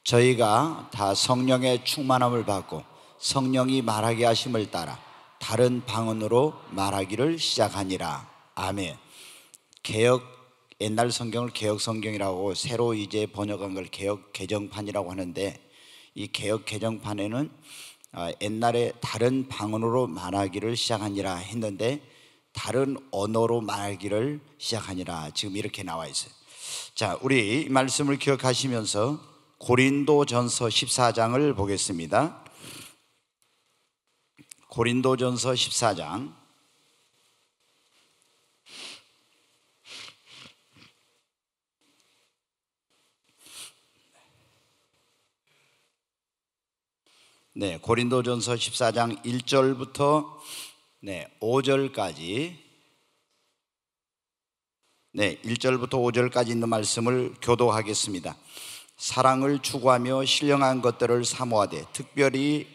저희가 다 성령의 충만함을 받고 성령이 말하게 하심을 따라 다른 방언으로 말하기를 시작하니라. 아멘. 옛날 성경을 개역 성경이라고 새로 이제 번역한 걸 개역 개정판이라고 하는데, 이 개역 개정판에는 옛날에 다른 방언으로 말하기를 시작하니라 했는데 다른 언어로 말하기를 시작하니라 지금 이렇게 나와 있어요. 자, 우리 이 말씀을 기억하시면서 고린도전서 14장을 보겠습니다. 고린도전서 14장. 네, 고린도전서 14장 1절부터 5절까지 1절부터 5절까지 있는 말씀을 교도하겠습니다. 사랑을 추구하며 신령한 것들을 사모하되 특별히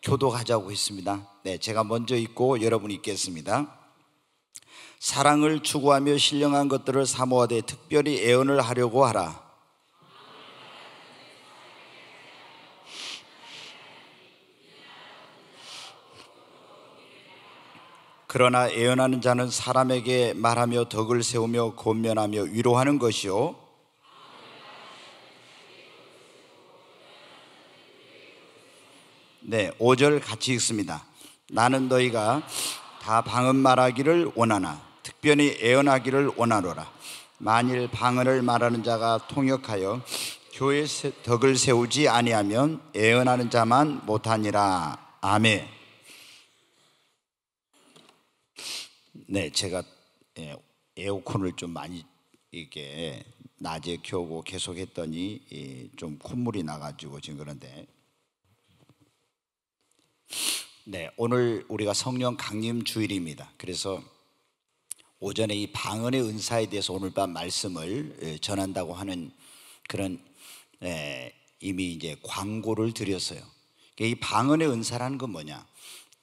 교도하자고 했습니다. 제가 먼저 읽고 여러분이 읽겠습니다. 사랑을 추구하며 신령한 것들을 사모하되 특별히 애언을 하려고 하라. 그러나 애언하는 자는 사람에게 말하며 덕을 세우며 권면하며 위로하는 것이요, 5절 같이 읽습니다. 나는 너희가 다 방언 말하기를 원하나 특별히 애언하기를 원하노라. 만일 방언을 말하는 자가 통역하여 교회에 덕을 세우지 아니하면 애언하는 자만 못하니라. 아멘. 제가 에어컨을 좀 많이 이렇게 낮에 켜고 계속 했더니 좀 콧물이 나가지고 지금 그런데, 오늘 우리가 성령 강림 주일입니다. 그래서 오전에 이 방언의 은사에 대해서 오늘 밤 말씀을 전한다고 하는 그런 이미 이제 광고를 드렸어요. 이 방언의 은사라는 건 뭐냐?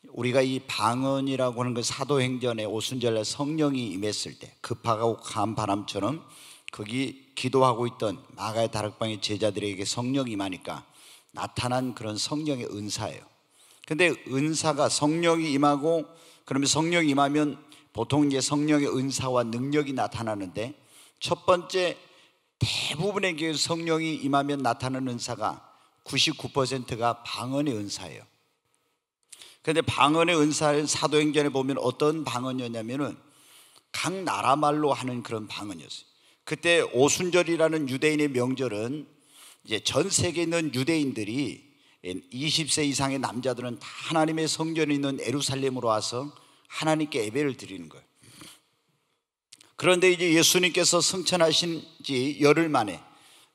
우리가 이 방언이라고 하는 그 사도행전의 오순절날 성령이 임했을 때 급하고 강한 바람처럼 거기 기도하고 있던 마가의 다락방의 제자들에게 성령이 임하니까 나타난 그런 성령의 은사예요. 근데 은사가 성령이 임하고, 그러면 성령이 임하면 보통 이제 성령의 은사와 능력이 나타나는데, 첫 번째 대부분의 교회 성령이 임하면 나타나는 은사가 99%가 방언의 은사예요. 그런데 방언의 은사를 사도행전에 보면 어떤 방언이었냐면은 각 나라 말로 하는 그런 방언이었어요. 그때 오순절이라는 유대인의 명절은 이제 전 세계에 있는 유대인들이 20세 이상의 남자들은 다 하나님의 성전에 있는 예루살렘으로 와서 하나님께 예배를 드리는 거예요. 그런데 이제 예수님께서 승천하신 지 열흘 만에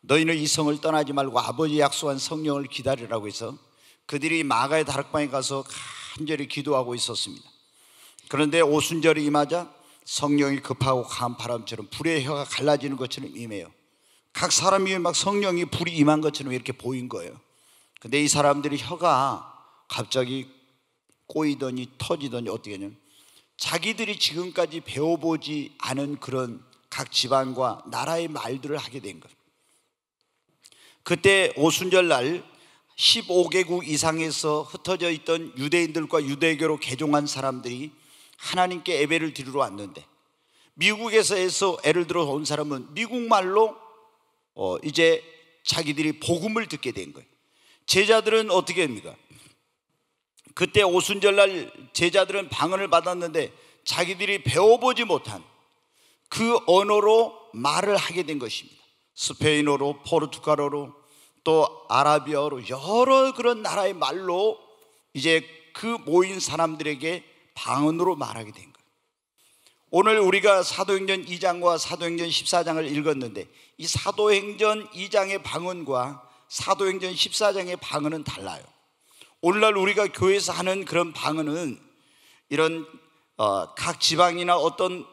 너희는 이 성을 떠나지 말고 아버지 약속한 성령을 기다리라고 해서 그들이 마가의 다락방에 가서 간절히 기도하고 있었습니다. 그런데 오순절이 임하자 성령이 급하고 강한 바람처럼 불의 혀가 갈라지는 것처럼 임해요. 각 사람이 막 성령이 불이 임한 것처럼 이렇게 보인 거예요. 근데 이 사람들이 혀가 갑자기 꼬이더니 터지더니 어떻게 하냐면 자기들이 지금까지 배워보지 않은 그런 각 지방과 나라의 말들을 하게 된 거예요. 그때 오순절날 15개국 이상에서 흩어져 있던 유대인들과 유대교로 개종한 사람들이 하나님께 예배를 드리러 왔는데, 미국에서 예를 들어 온 사람은 미국말로 이제 자기들이 복음을 듣게 된 거예요. 제자들은 어떻게 합니까? 그때 오순절날 제자들은 방언을 받았는데 자기들이 배워보지 못한 그 언어로 말을 하게 된 것입니다. 스페인어로, 포르투갈어로, 또 아라비아어로 여러 그런 나라의 말로 이제 그 모인 사람들에게 방언으로 말하게 된 거예요. 오늘 우리가 사도행전 2장과 사도행전 14장을 읽었는데 이 사도행전 2장의 방언과 사도행전 14장의 방언은 달라요. 오늘날 우리가 교회에서 하는 그런 방언은 이런 각 지방이나 어떤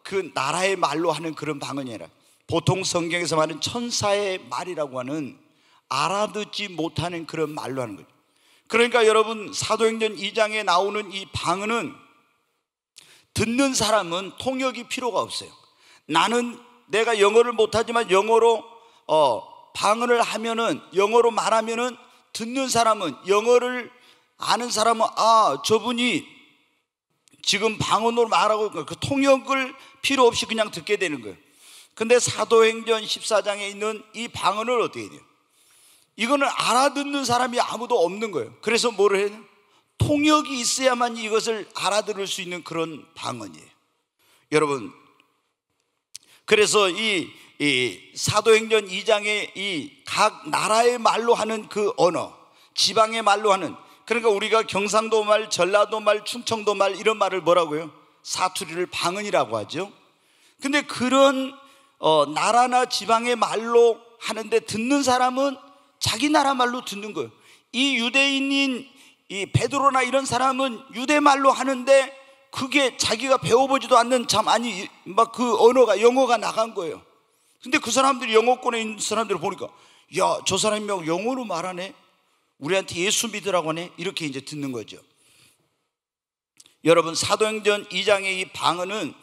그 나라의 말로 하는 그런 방언이 아니라 보통 성경에서 말하는 천사의 말이라고 하는 알아듣지 못하는 그런 말로 하는 거죠. 그러니까 여러분, 사도행전 2장에 나오는 이 방언은 듣는 사람은 통역이 필요가 없어요. 내가 영어를 못하지만 영어로 방언을 하면은, 영어로 말하면은 듣는 사람은, 영어를 아는 사람은 저분이 지금 방언으로 말하고 그 통역을 필요 없이 그냥 듣게 되는 거예요. 근데 사도행전 14장에 있는 이 방언을 어떻게 해야 돼요? 이거는 알아듣는 사람이 아무도 없는 거예요. 그래서 뭐를 해야 돼요? 통역이 있어야만 이것을 알아들을 수 있는 그런 방언이에요. 여러분, 그래서 이 사도행전 2장에 이 각 나라의 말로 하는 그 언어, 지방의 말로 하는, 그러니까 우리가 경상도 말, 전라도 말, 충청도 말 이런 말을 뭐라고요? 사투리를 방언이라고 하죠. 근데 그런 나라나 지방의 말로 하는데 듣는 사람은 자기 나라 말로 듣는 거예요. 이 유대인인 이 베드로나 이런 사람은 유대 말로 하는데 그게 자기가 배워보지도 않는 막 그 언어가, 영어가 나간 거예요. 근데 그 사람들이, 영어권에 있는 사람들을 보니까, 야, 저 사람이 영어로 말하네, 우리한테 예수 믿으라고 하네, 이렇게 이제 듣는 거죠. 여러분, 사도행전 2장의 이 방언은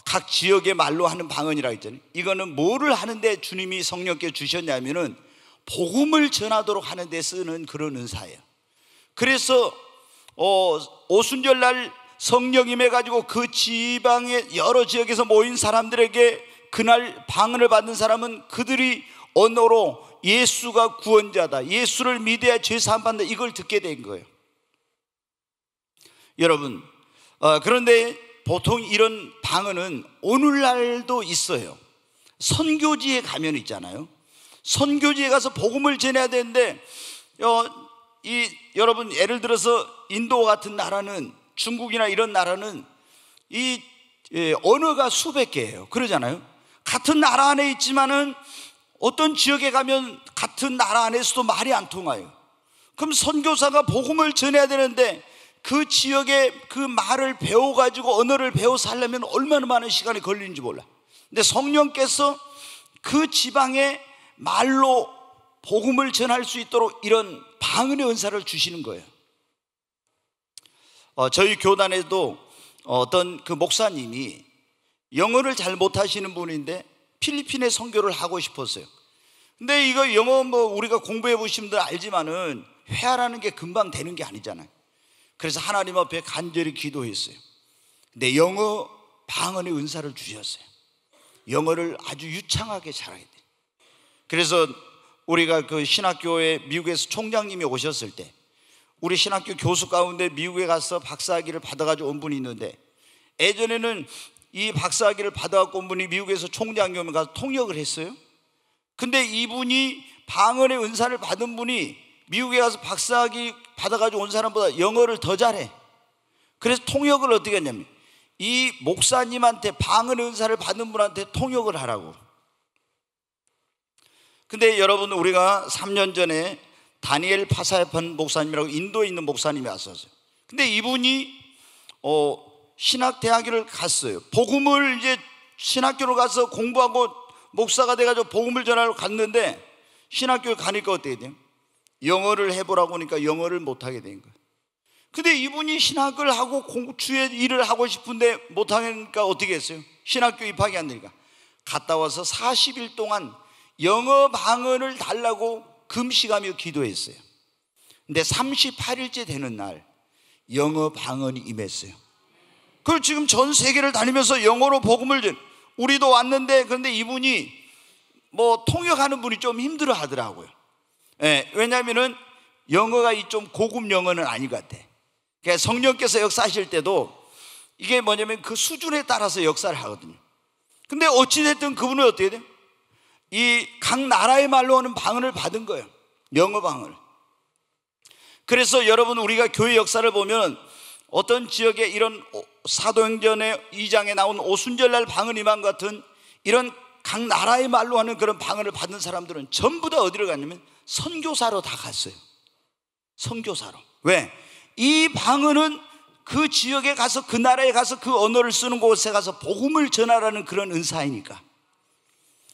각 지역의 말로 하는 방언이라고 했잖아요. 이거는 뭐를 하는데 주님이 성령께 주셨냐면은 복음을 전하도록 하는 데 쓰는 그런 은사예요. 그래서 오순절날 성령 임해가지고 그 지방의 여러 지역에서 모인 사람들에게 그날 방언을 받는 사람은 그들이 언어로 예수가 구원자다, 예수를 믿어야 죄 사함 받는다, 이걸 듣게 된 거예요. 여러분, 그런데 보통 이런 방언은 오늘날도 있어요. 선교지에 가면 있잖아요. 선교지에 가서 복음을 전해야 되는데 여러분, 예를 들어서 인도 같은 나라는, 중국이나 이런 나라는 이 언어가 수백 개예요. 그러잖아요. 같은 나라 안에 있지만은 어떤 지역에 가면 같은 나라 안에서도 말이 안 통해요. 그럼 선교사가 복음을 전해야 되는데 그 지역의 그 말을 배워가지고 언어를 배워서 하려면 얼마나 많은 시간이 걸리는지 몰라. 근데 성령께서 그 지방의 말로 복음을 전할 수 있도록 이런 방언의 은사를 주시는 거예요. 저희 교단에도 어떤 그 목사님이 영어를 잘 못하시는 분인데 필리핀에 선교를 하고 싶었어요. 근데 이거 영어 우리가 공부해 보신 분들 알지만은 회화라는 게 금방 되는 게 아니잖아요. 그래서 하나님 앞에 간절히 기도했어요. 근데 영어 방언의 은사를 주셨어요. 영어를 아주 유창하게 잘하게 돼. 그래서 우리가 그 신학교에 미국에서 총장님이 오셨을 때 우리 신학교 교수 가운데 미국에 가서 박사학위를 받아가지고 온 분이 있는데, 예전에는 이 박사학위를 받아갖고 온 분이 미국에서 총장이 오면 가서 통역을 했어요. 근데 이분이 방언의 은사를 받은 분이 미국에 가서 박사학위 받아가지고 온 사람보다 영어를 더 잘해. 그래서 통역을 어떻게 했냐면 이 목사님한테, 방언의 은사를 받은 분한테 통역을 하라고. 근데 여러분, 우리가 3년 전에 다니엘 파사야판 목사님이라고 인도에 있는 목사님이 왔었어요. 근데 이분이 신학대학을 갔어요. 복음을 이제 신학교로 가서 공부하고 목사가 돼가지고 복음을 전하러 갔는데, 신학교에 가니까 어떻게 돼요? 영어를 해보라고 하니까 영어를 못하게 된 거예요. 근데 이분이 신학을 하고 주의 일을 하고 싶은데 못하니까 어떻게 했어요? 신학교 입학이 안 되니까 갔다 와서 40일 동안 영어 방언을 달라고 금식하며 기도했어요. 근데 38일째 되는 날 영어 방언이 임했어요. 그리고 지금 전 세계를 다니면서 영어로 복음을 우리도 왔는데, 그런데 이분이 통역하는 분이 좀 힘들어 하더라고요. 왜냐하면은 영어가 좀 고급 영어는 아닌 것 같아. 그러니까 성령께서 역사하실 때도 이게 뭐냐면 그 수준에 따라서 역사를 하거든요. 근데 어찌됐든 그분은 어떻게 돼요? 이 각 나라의 말로 하는 방언을 받은 거예요. 영어 방언을. 그래서 여러분, 우리가 교회 역사를 보면 어떤 지역에 이런 사도행전의 2장에 나온 오순절날 방언 임한 같은 이런 각 나라의 말로 하는 그런 방언을 받은 사람들은 전부 다 어디로 갔냐면 선교사로 다 갔어요. 선교사로. 왜? 이 방언은 그 지역에 가서, 그 나라에 가서, 그 언어를 쓰는 곳에 가서 복음을 전하라는 그런 은사이니까.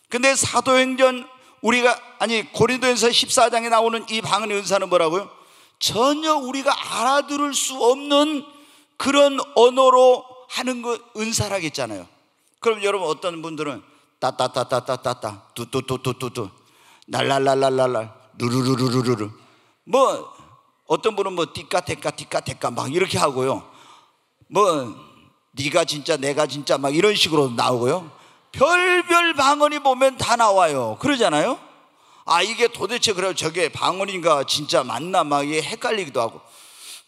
근데 사도행전 고린도전서 14장에 나오는 이 방언의 은사는 뭐라고요? 전혀 우리가 알아들을 수 없는 그런 언어로 하는 거 은사라겠잖아요. 그럼 여러분, 어떤 분들은 따따따따따따따 뚜뚜뚜뚜뚜뚜 날랄랄랄랄랄 루루루루루루 뭐 어떤 분은 뭐 띠까 대까 띠까 대까 막 이렇게 하고요. 뭐 네가 진짜 내가 진짜 막 이런 식으로 나오고요. 별별 방언이 보면 다 나와요. 그러잖아요. 아 이게 도대체 그래 저게 방언인가 진짜 맞나 막 이게 헷갈리기도 하고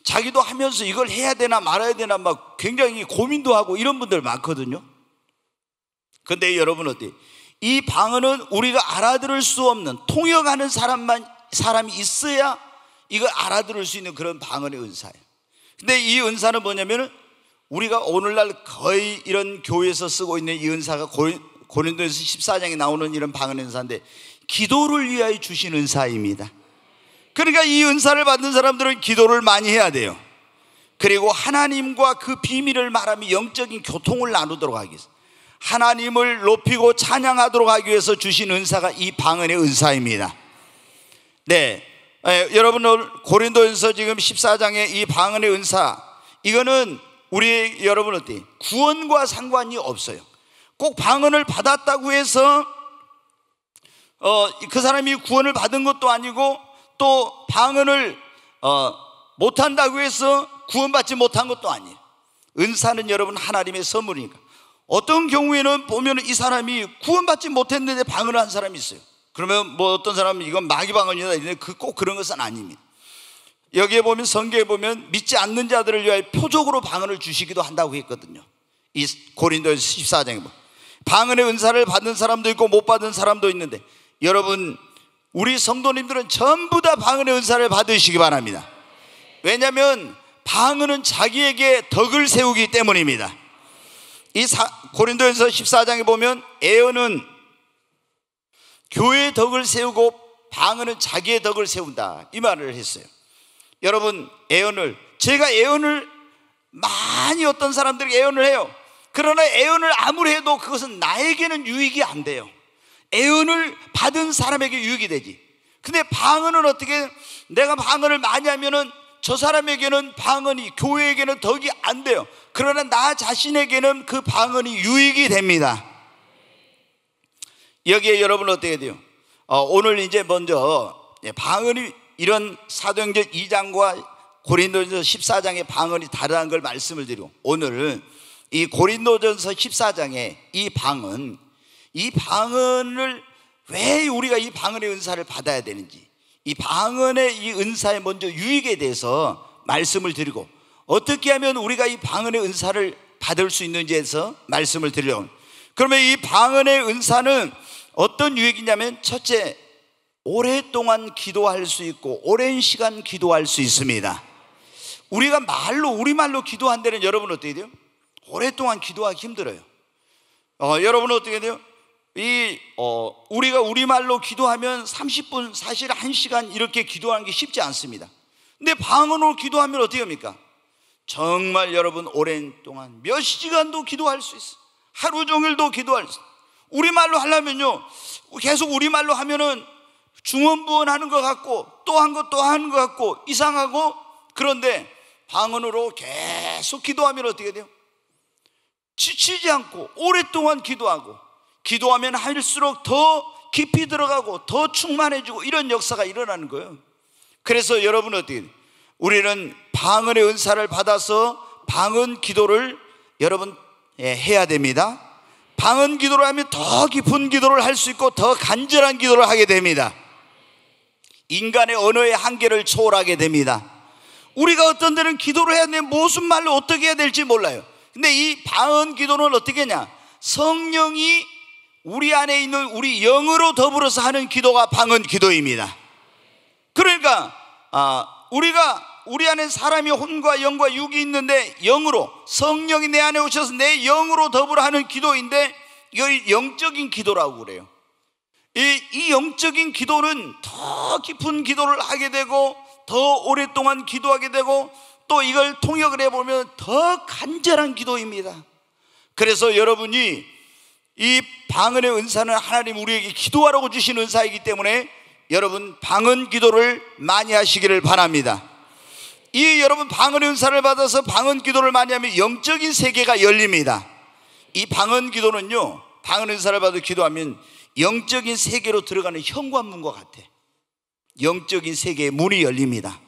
자기도 하면서 이걸 해야 되나 말아야 되나 막 굉장히 고민도 하고 이런 분들 많거든요. 근데 여러분 어때요? 이 방언은 우리가 알아들을 수 없는 통역하는 사람이 있어야 이걸 알아들을 수 있는 그런 방언의 은사예요. 근데 이 은사는 뭐냐면은 우리가 오늘날 거의 이런 교회에서 쓰고 있는 이 은사가 고린도전서 14장에 나오는 이런 방언의 은사인데 기도를 위하여 주신 은사입니다. 그러니까 이 은사를 받는 사람들은 기도를 많이 해야 돼요. 그리고 하나님과 그 비밀을 말하며 영적인 교통을 나누도록 하기 위해서 하나님을 높이고 찬양하도록 하기 위해서 주신 은사가 이 방언의 은사입니다. 네, 여러분 오늘 고린도전서 지금 14장의 이 방언의 은사 이거는 우리 여러분 어때요? 구원과 상관이 없어요. 꼭 방언을 받았다고 해서 그 사람이 구원을 받은 것도 아니고 또 방언을 못한다고 해서 구원받지 못한 것도 아니에요. 은사는 여러분 하나님의 선물이니까. 어떤 경우에는 보면 이 사람이 구원받지 못했는데 방언을 한 사람이 있어요. 그러면 뭐 어떤 사람은 이건 마귀 방언이다 이런데 꼭 그런 것은 아닙니다. 여기에 보면 성경에 보면 믿지 않는 자들을 위하여 표적으로 방언을 주시기도 한다고 했거든요. 이 고린도전서 14장에 보면 방언의 은사를 받는 사람도 있고 못 받은 사람도 있는데 여러분 우리 성도님들은 전부 다 방언의 은사를 받으시기 바랍니다. 왜냐하면 방언은 자기에게 덕을 세우기 때문입니다. 이 고린도전서 14장에 보면 애언은 교회의 덕을 세우고 방언은 자기의 덕을 세운다 이 말을 했어요. 여러분 제가 애언을 많이 어떤 사람들이 애언을 해요. 그러나 애언을 아무리 해도 그것은 나에게는 유익이 안 돼요. 애언을 받은 사람에게 유익이 되지. 근데 방언은 어떻게 내가 방언을 많이 하면은 저 사람에게는 방언이 교회에게는 덕이 안 돼요. 그러나 나 자신에게는 그 방언이 유익이 됩니다. 여기에 여러분 어떻게 돼요? 오늘 이제 먼저 방언이 이런 사도행전 2장과 고린도전서 14장의 방언이 다르다는 걸 말씀을 드리고 오늘은 이 고린도전서 14장의 이 방언을 왜 우리가 이 방언의 은사를 받아야 되는지 이 방언의 이 은사의 먼저 유익에 대해서 말씀을 드리고 어떻게 하면 우리가 이 방언의 은사를 받을 수 있는지에서 말씀을 드리려고 합니다. 그러면 이 방언의 은사는 어떤 유익이냐면 첫째 오랫동안 기도할 수 있고 오랜 시간 기도할 수 있습니다. 우리가 우리말로 기도한 데는 여러분 어떻게 돼요? 오랫동안 기도하기 힘들어요. 여러분 어떻게 돼요? 우리가 우리말로 기도하면 30분 사실 1시간 이렇게 기도하는 게 쉽지 않습니다. 근데 방언으로 기도하면 어떻게 합니까? 정말 여러분 오랜 동안 몇 시간도 기도할 수 있어요. 하루 종일도 기도할 수 있어요. 우리말로 하려면요 계속 우리말로 하면은 중언부언하는 것 같고 또 한 것 또 하는 것 같고 이상하고 그런데 방언으로 계속 기도하면 어떻게 돼요? 지치지 않고 오랫동안 기도하면 할수록 더 깊이 들어가고 더 충만해지고 이런 역사가 일어나는 거예요. 그래서 여러분 어떻게 돼요? 우리는 방언의 은사를 받아서 방언 기도를 여러분 해야 됩니다. 방언 기도를 하면 더 깊은 기도를 할 수 있고 더 간절한 기도를 하게 됩니다. 인간의 언어의 한계를 초월하게 됩니다. 우리가 어떤 데는 기도를 해야 되는데 무슨 말로 어떻게 해야 될지 몰라요. 근데 이 방언 기도는 어떻게 하냐? 성령이 우리 안에 있는 우리 영으로 더불어서 하는 기도가 방언 기도입니다. 그러니까 우리 안에 사람이 혼과 영과 육이 있는데 영으로 성령이 내 안에 오셔서 내 영으로 더불어 하는 기도인데 이걸 영적인 기도라고 그래요. 이 영적인 기도는 더 깊은 기도를 하게 되고 더 오랫동안 기도하게 되고 또 이걸 통역을 해보면 더 간절한 기도입니다. 그래서 여러분이 이 방언의 은사는 하나님 우리에게 기도하라고 주신 은사이기 때문에 여러분 방언 기도를 많이 하시기를 바랍니다. 여러분 방언의 은사를 받아서 방언 기도를 많이 하면 영적인 세계가 열립니다. 이 방언 기도는요 방언 은사를 받아 기도하면 영적인 세계로 들어가는 현관문과 같아. 영적인 세계의 문이 열립니다.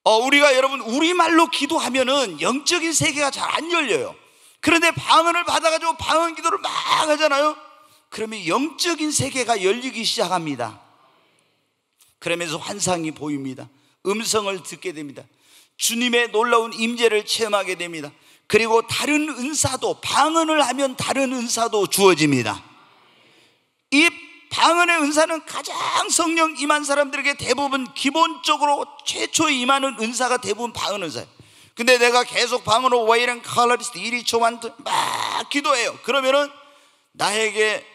우리가 여러분 우리말로 기도하면은 영적인 세계가 잘 안 열려요. 그런데 방언을 받아가지고 방언 기도를 막 하잖아요. 그러면 영적인 세계가 열리기 시작합니다. 그러면서 환상이 보입니다. 음성을 듣게 됩니다. 주님의 놀라운 임재를 체험하게 됩니다. 그리고 다른 은사도, 방언을 하면 다른 은사도 주어집니다. 이 방언의 은사는 가장 성령 임한 사람들에게 대부분 기본적으로 최초에 임하는 은사가 대부분 방언 은사예요. 근데 내가 계속 방언으로 와이런 칼라리스트 이리초만트 막 기도해요. 그러면은 나에게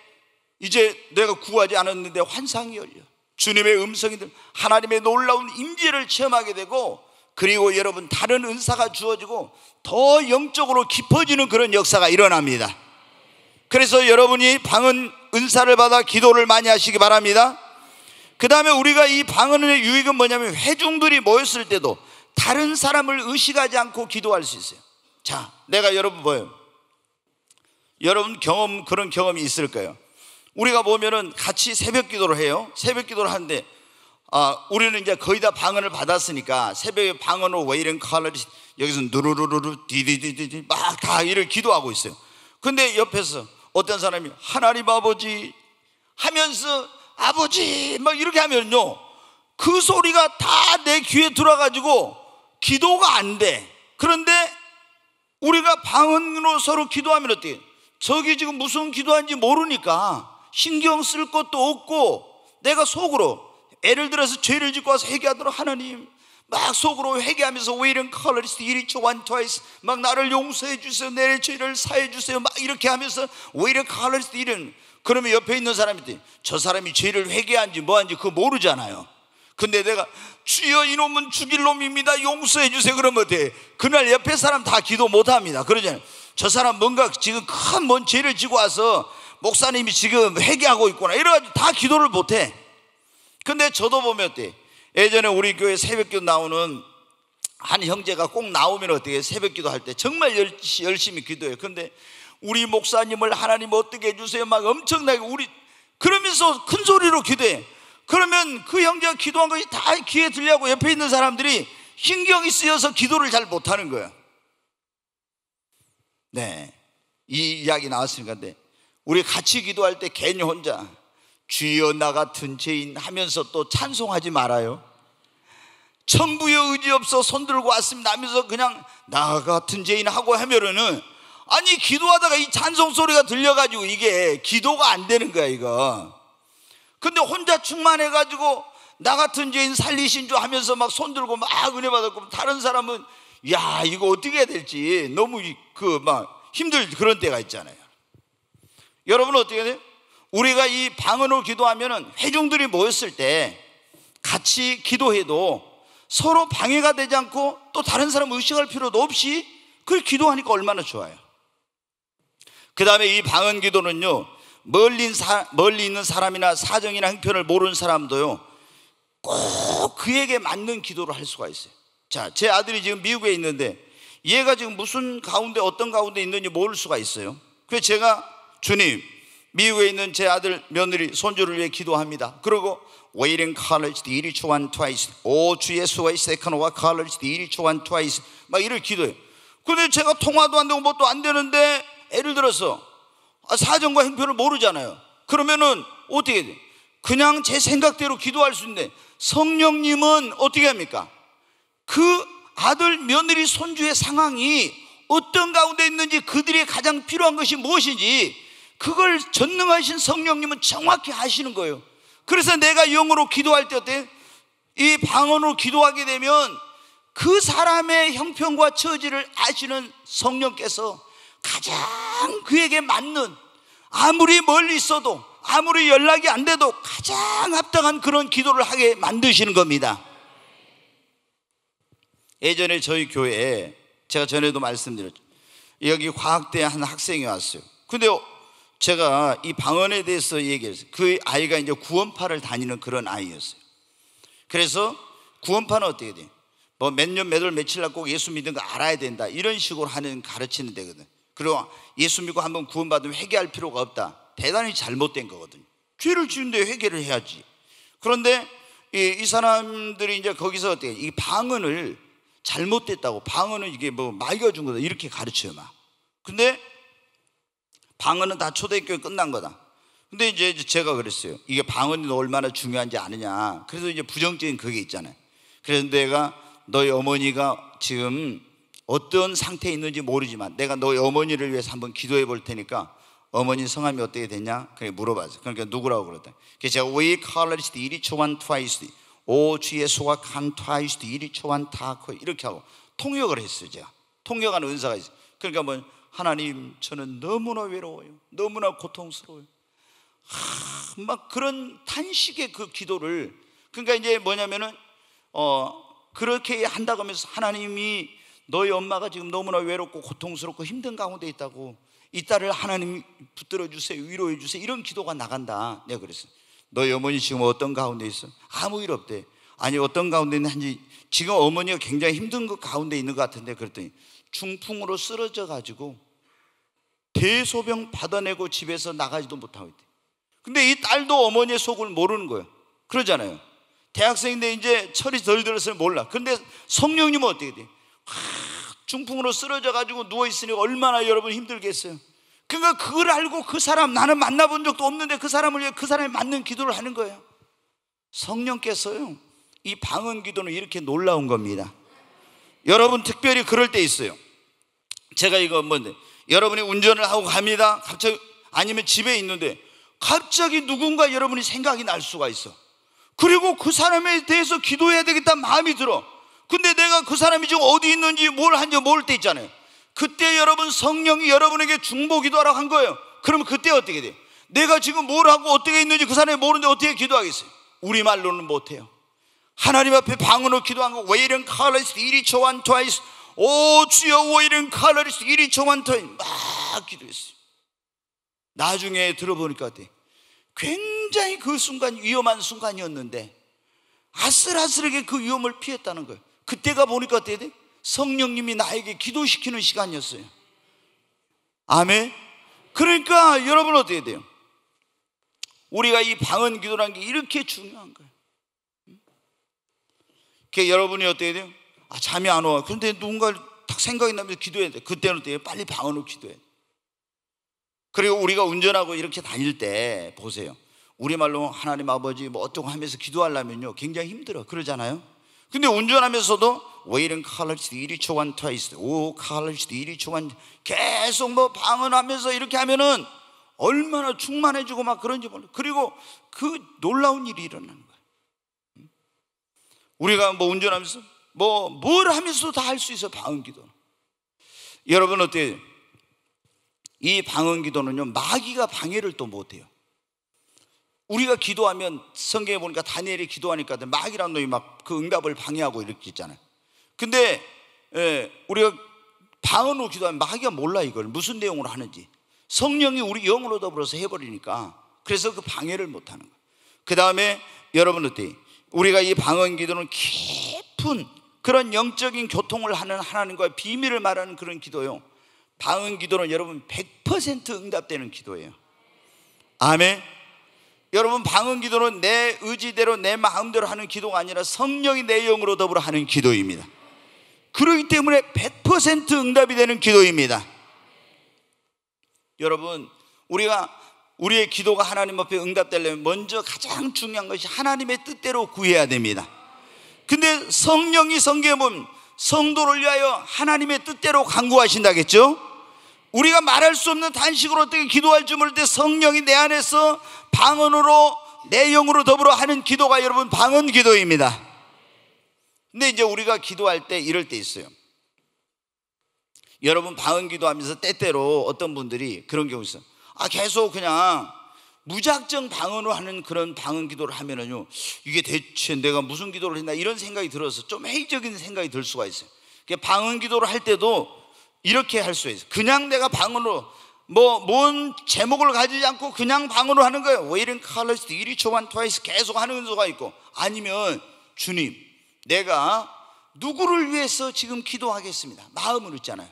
이제 내가 구하지 않았는데 환상이 열려. 주님의 음성이 들, 하나님의 놀라운 임재를 체험하게 되고, 그리고 여러분 다른 은사가 주어지고 더 영적으로 깊어지는 그런 역사가 일어납니다. 그래서 여러분이 방언 은사를 받아 기도를 많이 하시기 바랍니다. 그 다음에 우리가 이 방언의 유익은 뭐냐면 회중들이 모였을 때도 다른 사람을 의식하지 않고 기도할 수 있어요. 자, 내가 여러분 뭐예요? 여러분 그런 경험이 있을 거예요. 우리가 보면은 같이 새벽 기도를 해요. 새벽 기도를 하는데 우리는 이제 거의 다 방언을 받았으니까 새벽에 방언으로 웨이런 칼러리 여기서 누르르르르 디디디디디 막 다 이렇게 기도하고 있어요. 근데 옆에서 어떤 사람이 하나님 아버지 하면서 아버지 막 이렇게 하면요, 그 소리가 다 내 귀에 들어가지고 기도가 안 돼. 그런데 우리가 방언으로 서로 기도하면 어때요? 저기 지금 무슨 기도하는지 모르니까 신경 쓸 것도 없고, 내가 속으로 예를 들어서 죄를 짓고 와서 회개하도록 하나님 막 속으로 회개하면서 왜 이런 컬러리스트 이리초 원 트와이스 막 나를 용서해 주세요, 내 죄를 사해 주세요 막 이렇게 하면서 왜 이런 컬러리스트 이런, 그러면 옆에 있는 사람이 저 사람이 죄를 회개한지 뭐한지 그거 모르잖아요. 근데 내가 주여 이놈은 죽일 놈입니다 용서해 주세요 그러면 어때? 그날 옆에 사람 다 기도 못합니다. 그러잖아요. 저 사람 뭔가 지금 큰 뭔 죄를 지고 와서 목사님이 지금 회개하고 있구나 이래가지고 다 기도를 못해. 근데 저도 보면 어때? 예전에 우리 교회 새벽기도 나오는 한 형제가 꼭 나오면 어떻게 새벽기도 할 때 정말 열심히 기도해요. 근데 우리 목사님을 하나님 어떻게 해주세요 막 엄청나게 우리 그러면서 큰 소리로 기도해. 그러면 그 형제가 기도한 것이 다 귀에 들려고 옆에 있는 사람들이 신경이 쓰여서 기도를 잘 못하는 거예요. 네, 이 이야기 나왔으니까. 근데 우리 같이 기도할 때 괜히 혼자 주여 나 같은 죄인 하면서 또 찬송하지 말아요. 천부의 의지 없어 손들고 왔습니다 하면서 그냥 나 같은 죄인 하고 하면은 아니 기도하다가 이 찬송 소리가 들려가지고 이게 기도가 안 되는 거야 이거. 근데 혼자 충만해가지고 나 같은 죄인 살리신 줄 하면서 막 손들고 막 은혜 받았고, 다른 사람은 야 이거 어떻게 해야 될지 너무 막 힘들 그런 때가 있잖아요. 여러분은 어떻게 해야 돼요? 우리가 이 방언으로 기도하면은 회중들이 모였을 때 같이 기도해도 서로 방해가 되지 않고 또 다른 사람 의식할 필요도 없이 그걸 기도하니까 얼마나 좋아요. 그 다음에 이 방언 기도는요, 멀리 있는 사람이나 사정이나 형편을 모르는 사람도요 꼭 그에게 맞는 기도를 할 수가 있어요. 자, 제 아들이 지금 미국에 있는데 얘가 지금 무슨 가운데 어떤 가운데 있는지 모를 수가 있어요. 그래서 제가 주님 미국에 있는 제 아들 며느리 손주를 위해 기도합니다. 그리고 waiting college each one twice 오 주 예수와 second와 college each one twice 막 이렇게 기도해요. 근데 제가 통화도 안 되고 뭣도 안 되는데 예를 들어서 사정과 형편을 모르잖아요. 그러면은 어떻게 돼? 그냥 제 생각대로 기도할 수 있는데 성령님은 어떻게 합니까? 그 아들 며느리 손주의 상황이 어떤 가운데 있는지, 그들이 가장 필요한 것이 무엇인지 그걸 전능하신 성령님은 정확히 아시는 거예요. 그래서 내가 영어로 기도할 때 어때? 이 방언으로 기도하게 되면 그 사람의 형편과 처지를 아시는 성령께서 가장 그에게 맞는, 아무리 멀리 있어도 아무리 연락이 안 돼도 가장 합당한 그런 기도를 하게 만드시는 겁니다. 예전에 저희 교회에 제가 전에도 말씀드렸죠. 여기 과학대에 한 학생이 왔어요. 근데 제가 이 방언에 대해서 얘기했어요. 그 아이가 이제 구원파를 다니는 그런 아이였어요. 그래서 구원파는 어떻게 돼요? 뭐 몇 년 몇 월 며칠 날 꼭 예수 믿는 거 알아야 된다 이런 식으로 하는 가르치는 데거든. 그리고 예수 믿고 한번 구원받으면 회개할 필요가 없다. 대단히 잘못된 거거든요. 죄를 지은데 회개를 해야지. 그런데 이 사람들이 이제 거기서 어때요? 이 방언을 잘못됐다고, 방언은 이게 뭐 마귀가 준 거다 이렇게 가르쳐요 막. 근데 방언은 다 초대교회 끝난 거다. 근데 이제 제가 그랬어요. 이게 방언이 얼마나 중요한지 아느냐. 그래서 이제 부정적인 그게 있잖아요. 그래서 내가 너희 어머니가 지금 어떤 상태에 있는지 모르지만 내가 너희 어머니를 위해서 한번 기도해 볼 테니까 어머니 성함이 어떻게 되냐? 그렇게 물어봤어요. 그러니까 누구라고 그러더니 그래서 제가 왜 칼라리스트 이리 초한 트와이스트 오 주의 소가 칸 트와이스트 이리 초한 타코 이렇게 하고 통역을 했어요. 제가 통역하는 은사가 있어요. 그러니까 뭐 하나님 저는 너무나 외로워요. 너무나 고통스러워요. 막 그런 탄식의 그 기도를, 그러니까 이제 뭐냐면은 그렇게 한다고 하면서 하나님이 너희 엄마가 지금 너무나 외롭고 고통스럽고 힘든 가운데 있다고, 이 딸을 하나님 붙들어 주세요, 위로해 주세요, 이런 기도가 나간다. 내가 그랬어요. 너희 어머니 지금 어떤 가운데 있어? 아무 일 없대. 아니 어떤 가운데 있는지, 지금 어머니가 굉장히 힘든 그 가운데 있는 것 같은데, 그랬더니 중풍으로 쓰러져 가지고 대소변 받아내고 집에서 나가지도 못하고 있대. 근데 이 딸도 어머니의 속을 모르는 거예요. 그러잖아요. 대학생인데 이제 철이 덜 들어서 몰라. 근데 성령님은 어떻게 돼? 중풍으로 쓰러져 가지고 누워있으니 얼마나 여러분 힘들겠어요. 그러니까 그걸 알고 그 사람, 나는 만나본 적도 없는데 그 사람을 위해 그 사람이 맞는 기도를 하는 거예요. 성령께서요, 이 방언 기도는 이렇게 놀라운 겁니다. 여러분 특별히 그럴 때 있어요. 제가 이거 뭔데, 여러분이 운전을 하고 갑니다. 갑자기, 아니면 집에 있는데 갑자기 누군가 여러분이 생각이 날 수가 있어. 그리고 그 사람에 대해서 기도해야 되겠다는 마음이 들어. 근데 내가 그 사람이 지금 어디 있는지 뭘 한지 모를 때 있잖아요. 그때 여러분 성령이 여러분에게 중보 기도하라고 한 거예요. 그러면 그때 어떻게 돼요? 내가 지금 뭘 하고 어떻게 있는지 그 사람이 모르는데 어떻게 기도하겠어요? 우리말로는 못해요. 하나님 앞에 방언으로 기도한 거, 왜 이런 칼라리스 이리 초한 트와이스 오 주여 왜 이런 칼라리스 이리 초한 트와이스 막 기도했어요. 나중에 들어보니까 어때? 굉장히 그 순간 위험한 순간이었는데 아슬아슬하게 그 위험을 피했다는 거예요. 그때가 보니까 어때야 돼? 성령님이 나에게 기도시키는 시간이었어요. 아멘. 그러니까 여러분 어떻게 돼요? 우리가 이 방언 기도라는 게 이렇게 중요한 거예요. 그러니까 여러분이 어떻게 돼요? 잠이 안 와. 그런데 누군가 딱 생각이 나면서 기도해야 돼. 그때는 어때요? 빨리 방언으로 기도해야 돼. 그리고 우리가 운전하고 이렇게 다닐 때 보세요. 우리말로 하나님 아버지 뭐 어쩌고 하면서 기도하려면요 굉장히 힘들어. 그러잖아요. 근데 운전하면서도 왜 이런 칼라리스트 이리 초한 트와이스 오 칼라리스트 이리 초한 계속 뭐 방언하면서 이렇게 하면은 얼마나 충만해지고 막 그런지 몰라. 그리고 그 놀라운 일이 일어나는 거예요. 우리가 뭐 운전하면서 뭘 하면서도 다 할 수 있어. 방언 기도는. 여러분 어때요? 이 방언 기도는요 마귀가 방해를 또 못해요. 우리가 기도하면 성경에 보니까 다니엘이 기도하니까 마귀란 놈이 막 그 응답을 방해하고 이렇게 있잖아요. 근데 우리가 방언으로 기도하면 마귀가 몰라 이걸 무슨 내용으로 하는지. 성령이 우리 영으로 더불어서 해버리니까 그래서 그 방해를 못하는 거예요. 그 다음에 여러분 어때요? 우리가 이 방언 기도는 깊은 그런 영적인 교통을 하는 하나님과의 비밀을 말하는 그런 기도요. 방언 기도는 여러분 100% 응답되는 기도예요. 아멘. 여러분 방언 기도는 내 의지대로 내 마음대로 하는 기도가 아니라 성령이 내 영으로 더불어 하는 기도입니다. 그렇기 때문에 100% 응답이 되는 기도입니다. 여러분 우리의 기도가 하나님 앞에 응답되려면 먼저 가장 중요한 것이 하나님의 뜻대로 구해야 됩니다. 근데 성령이 성경에 보면 성도를 위하여 하나님의 뜻대로 간구하신다겠죠? 우리가 말할 수 없는 단식으로 어떻게 기도할지 모를 때 성령이 내 안에서 방언으로 내 영으로 더불어 하는 기도가 여러분 방언 기도입니다. 근데 이제 우리가 기도할 때 이럴 때 있어요. 여러분 방언 기도하면서 때때로 어떤 분들이 그런 경우 있어요. 계속 그냥 무작정 방언으로 하는 그런 방언 기도를 하면은요 이게 대체 내가 무슨 기도를 했나 이런 생각이 들어서 좀 회의적인 생각이 들 수가 있어요. 방언 기도를 할 때도 이렇게 할 수 있어요. 그냥 내가 방언으로 뭔 제목을 가지지 않고 그냥 방언으로 하는 거예요. 왜 이런 칼라리스트 이리 초한 트와이스 계속 하는 수가 있고, 아니면 주님 내가 누구를 위해서 지금 기도하겠습니다 마음으로 있잖아요.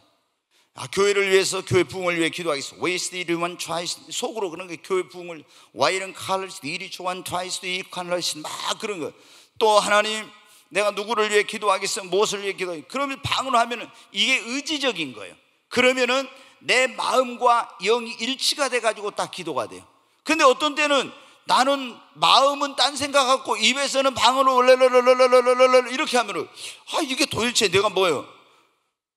교회를 위해서, 교회 부흥을 위해 기도하겠습니다. Waste it one twice. 속으로 그런 거, 교회 부흥을 White colors, it one twice, it colors, 막 그런 거. 또 하나님, 내가 누구를 위해 기도하겠어, 무엇을 위해 기도하겠어. 그러면 방언하면은 이게 의지적인 거예요. 그러면은 내 마음과 영이 일치가 돼가지고 딱 기도가 돼요. 근데 어떤 때는 나는 마음은 딴 생각하고 입에서는 방언을 이렇게 하면은 이게 도대체 내가 뭐예요?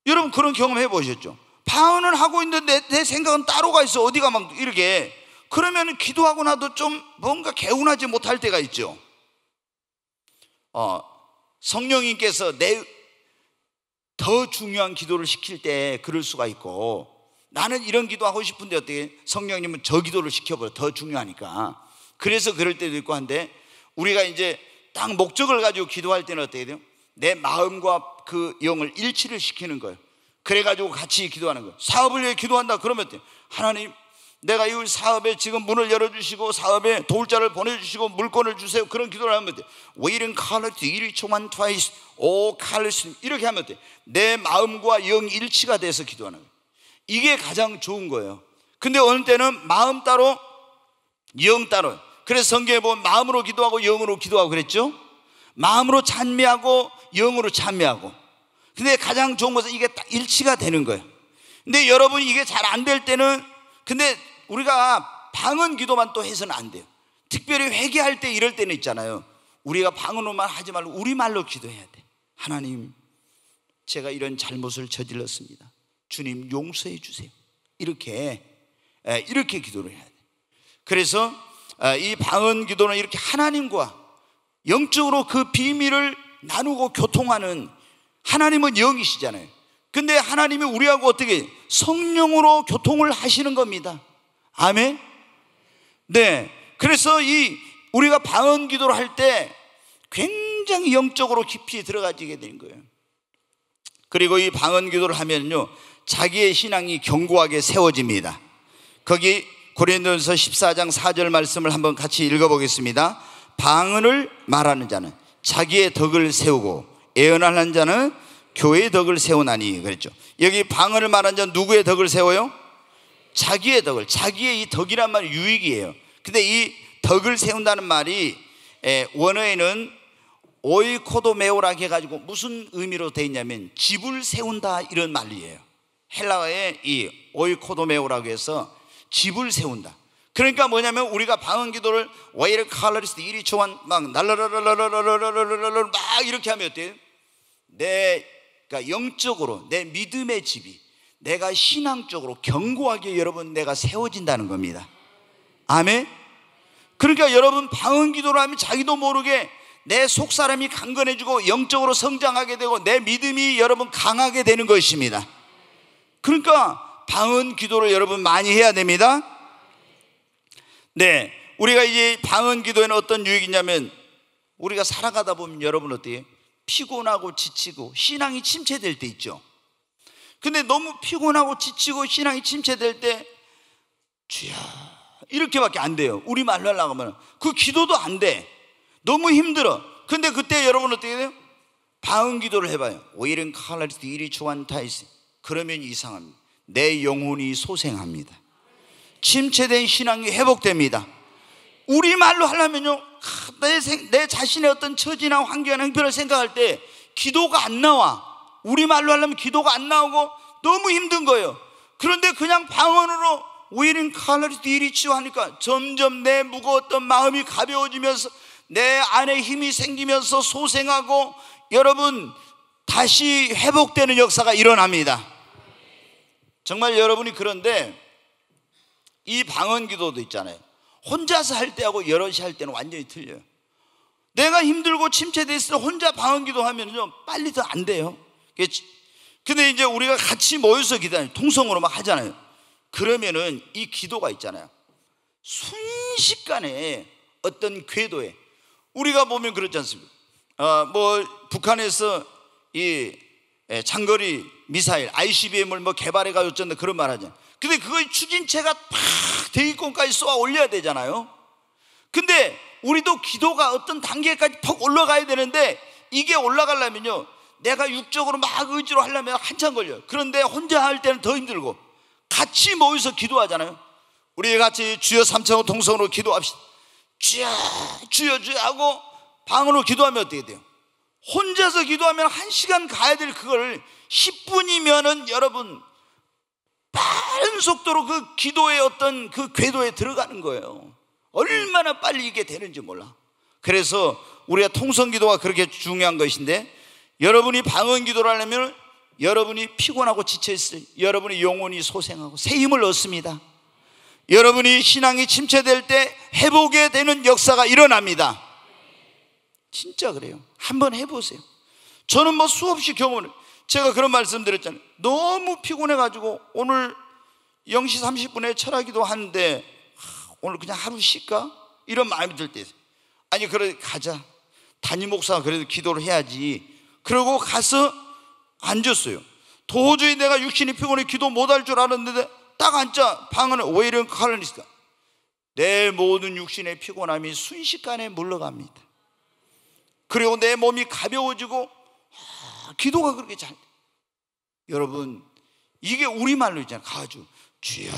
여러분 그런 경험 해보셨죠? 방언을 하고 있는데 내 생각은 따로가 있어. 어디가 막 이렇게. 그러면 기도하고 나도 좀 뭔가 개운하지 못할 때가 있죠. 성령님께서 더 중요한 기도를 시킬 때 그럴 수가 있고, 나는 이런 기도하고 싶은데 어떻게 성령님은 저 기도를 시켜버려. 더 중요하니까. 그래서 그럴 때도 있고 한데, 우리가 이제 딱 목적을 가지고 기도할 때는 어떻게 돼요? 내 마음과 그 영을 일치를 시키는 거예요. 그래가지고 같이 기도하는 거예요. 사업을 위해 기도한다 그러면 어때요? 하나님, 내가 이 사업에 지금 문을 열어주시고 사업에 도울 자를 보내주시고 물건을 주세요. 그런 기도를 하면 어때요? Waiting colors, each one twice, all colors. 이렇게 하면 어때요? 내 마음과 영이 일치가 돼서 기도하는 거예요. 이게 가장 좋은 거예요. 근데 어느 때는 마음 따로 영 따로. 그래서 성경에 보면 마음으로 기도하고 영으로 기도하고 그랬죠. 마음으로 찬미하고 영으로 찬미하고. 근데 가장 좋은 것은 이게 딱 일치가 되는 거예요. 근데 여러분이 이게 잘 안 될 때는, 근데 우리가 방언 기도만 또 해서는 안 돼요. 특별히 회개할 때 이럴 때는 있잖아요. 우리가 방언으로만 하지 말고 우리말로 기도해야 돼. 하나님, 제가 이런 잘못을 저질렀습니다. 주님 용서해 주세요. 이렇게 기도를 해야 돼. 그래서 이 방언 기도는 이렇게 하나님과 영적으로 그 비밀을 나누고 교통하는, 하나님은 영이시잖아요. 근데 하나님이 우리하고 어떻게 성령으로 교통을 하시는 겁니다. 아멘. 네. 그래서 우리가 방언 기도를 할 때 굉장히 영적으로 깊이 들어가지게 되는 거예요. 그리고 이 방언 기도를 하면요, 자기의 신앙이 견고하게 세워집니다. 거기 고린도전서 14장 4절 말씀을 한번 같이 읽어보겠습니다. 방언을 말하는 자는 자기의 덕을 세우고 예언하는 자는 교회의 덕을 세우나니 그랬죠. 여기 방언을 말하는 자는 누구의 덕을 세워요? 자기의 덕을. 자기의 이 덕이란 말이 유익이에요. 근데 이 덕을 세운다는 말이 원어에는 오이코도메오라고 해가지고 무슨 의미로 되어 있냐면 집을 세운다 이런 말이에요. 헬라어에 이 오이코도메오라고 해서 집을 세운다. 그러니까 뭐냐면 우리가 방언 기도를 와이르 칼라리스 이리 초한 막 날라라라라라라라라라라 막 이렇게 하면 어때요? 그러니까 영적으로 내 믿음의 집이, 내가 신앙적으로 견고하게 여러분 내가 세워진다는 겁니다. 아멘. 그러니까 여러분 방언 기도를 하면 자기도 모르게 내 속사람이 강건해지고 영적으로 성장하게 되고 내 믿음이 여러분 강하게 되는 것입니다. 그러니까 방언 기도를 여러분 많이 해야 됩니다. 네, 우리가 이제 방언 기도에는 어떤 유익이 있냐면, 우리가 살아가다 보면 여러분 어때요? 피곤하고 지치고 신앙이 침체될 때 있죠. 근데 너무 피곤하고 지치고 신앙이 침체될 때 주야 이렇게밖에 안 돼요. 우리 말로 하려고 하면 그 기도도 안 돼. 너무 힘들어. 근데 그때 여러분 어떻게 돼요? 방언 기도를 해봐요. 오일은 칼라리스 이리 주한 타이스. 그러면 이상합니다. 내 영혼이 소생합니다. 침체된 신앙이 회복됩니다. 우리말로 하려면요, 내 자신의 어떤 처지나 환경이나 형편을 생각할 때 기도가 안 나와. 우리말로 하려면 기도가 안 나오고 너무 힘든 거예요. 그런데 그냥 방언으로 오일은 칼라리스 이리 치유하니까 점점 내 무거웠던 마음이 가벼워지면서 내 안에 힘이 생기면서 소생하고 여러분 다시 회복되는 역사가 일어납니다. 정말 여러분이, 그런데 이 방언 기도도 있잖아요. 혼자서 할 때하고 여럿이 할 때는 완전히 틀려요. 내가 힘들고 침체됐을 때 혼자 방언 기도하면요 빨리 더 안 돼요. 근데 이제 우리가 같이 모여서 기도하는 통성으로 막 하잖아요. 그러면은 이 기도가 있잖아요, 순식간에 어떤 궤도에, 우리가 보면 그렇지 않습니까? 뭐 북한에서 이 장거리 미사일 ICBM을 뭐 개발해가지고 어쩐다 그런 말 하잖아요. 근데 그거의 추진체가 팍 대기권까지 쏘아 올려야 되잖아요. 근데 우리도 기도가 어떤 단계까지 팍 올라가야 되는데, 이게 올라가려면요 내가 육적으로 막 의지로 하려면 한참 걸려요. 그런데 혼자 할 때는 더 힘들고, 같이 모여서 기도하잖아요. 우리 같이 주여 삼창으로 통성으로 기도합시다. 주여 주여 주여 하고 방언으로 기도하면 어떻게 돼요? 혼자서 기도하면 1시간 가야 될 그걸 10분이면은 여러분 빠른 속도로 그 기도의 어떤 그 궤도에 들어가는 거예요. 얼마나 빨리 이게 되는지 몰라. 그래서 우리가 통성 기도가 그렇게 중요한 것인데, 여러분이 방언 기도를 하려면 여러분이 피곤하고 지쳐있을 때 여러분의 영혼이 소생하고 새 힘을 얻습니다. 여러분이 신앙이 침체될 때 회복에 되는 역사가 일어납니다. 진짜 그래요. 한번 해보세요. 저는 뭐 수없이 경험을, 제가 그런 말씀 드렸잖아요. 너무 피곤해가지고 오늘 0시 30분에 철학기도 하는데 오늘 그냥 하루 쉴까? 이런 마음이 들 때, 아니 그래 가자, 담임 목사가 그래도 기도를 해야지. 그러고 가서 앉았어요. 도저히 내가 육신이 피곤해 기도 못할 줄 알았는데 딱 앉자 방언에 왜 이런 칼을 있을까? 내 모든 육신의 피곤함이 순식간에 물러갑니다. 그리고 내 몸이 가벼워지고 기도가 그렇게 잘 돼. 여러분 이게 우리말로 있잖아요. 가지고 주여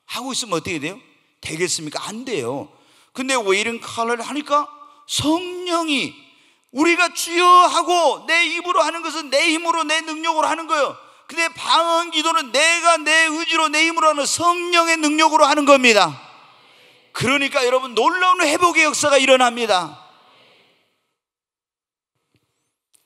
하고 있으면 어떻게 돼요? 되겠습니까? 안 돼요. 근데 왜 이런 칼을 하니까 성령이, 우리가 주여 하고 내 입으로 하는 것은 내 힘으로 내 능력으로 하는 거예요. 근데 방언 기도는 내가 내 의지로 내 힘으로 하는 성령의 능력으로 하는 겁니다. 그러니까 여러분 놀라운 회복의 역사가 일어납니다.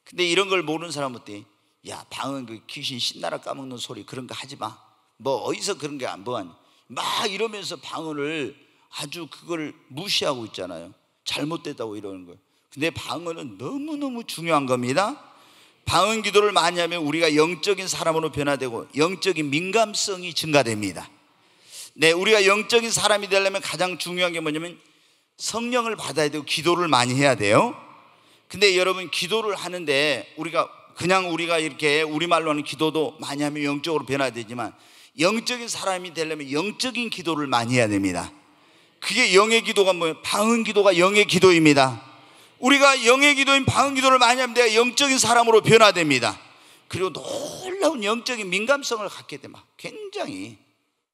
근데 이런 걸 모르는 사람은 어때? 야 방언 그 귀신 신나라 까먹는 소리 그런 거 하지 마. 뭐 어디서 그런 게 안 보아니? 막 이러면서 방언을 아주 그걸 무시하고 있잖아요. 잘못됐다고 이러는 거예요. 근데 방언은 너무너무 중요한 겁니다. 방언 기도를 많이 하면 우리가 영적인 사람으로 변화되고 영적인 민감성이 증가됩니다. 네, 우리가 영적인 사람이 되려면 가장 중요한 게 뭐냐면 성령을 받아야 되고 기도를 많이 해야 돼요. 근데 여러분 기도를 하는데 우리가 이렇게 우리말로 하는 기도도 많이 하면 영적으로 변화되지만, 영적인 사람이 되려면 영적인 기도를 많이 해야 됩니다. 그게 영의 기도가 뭐예요? 방언 기도가 영의 기도입니다. 우리가 영의 기도인 방언 기도를 많이 하면 내가 영적인 사람으로 변화됩니다. 그리고 놀라운 영적인 민감성을 갖게 돼. 막 굉장히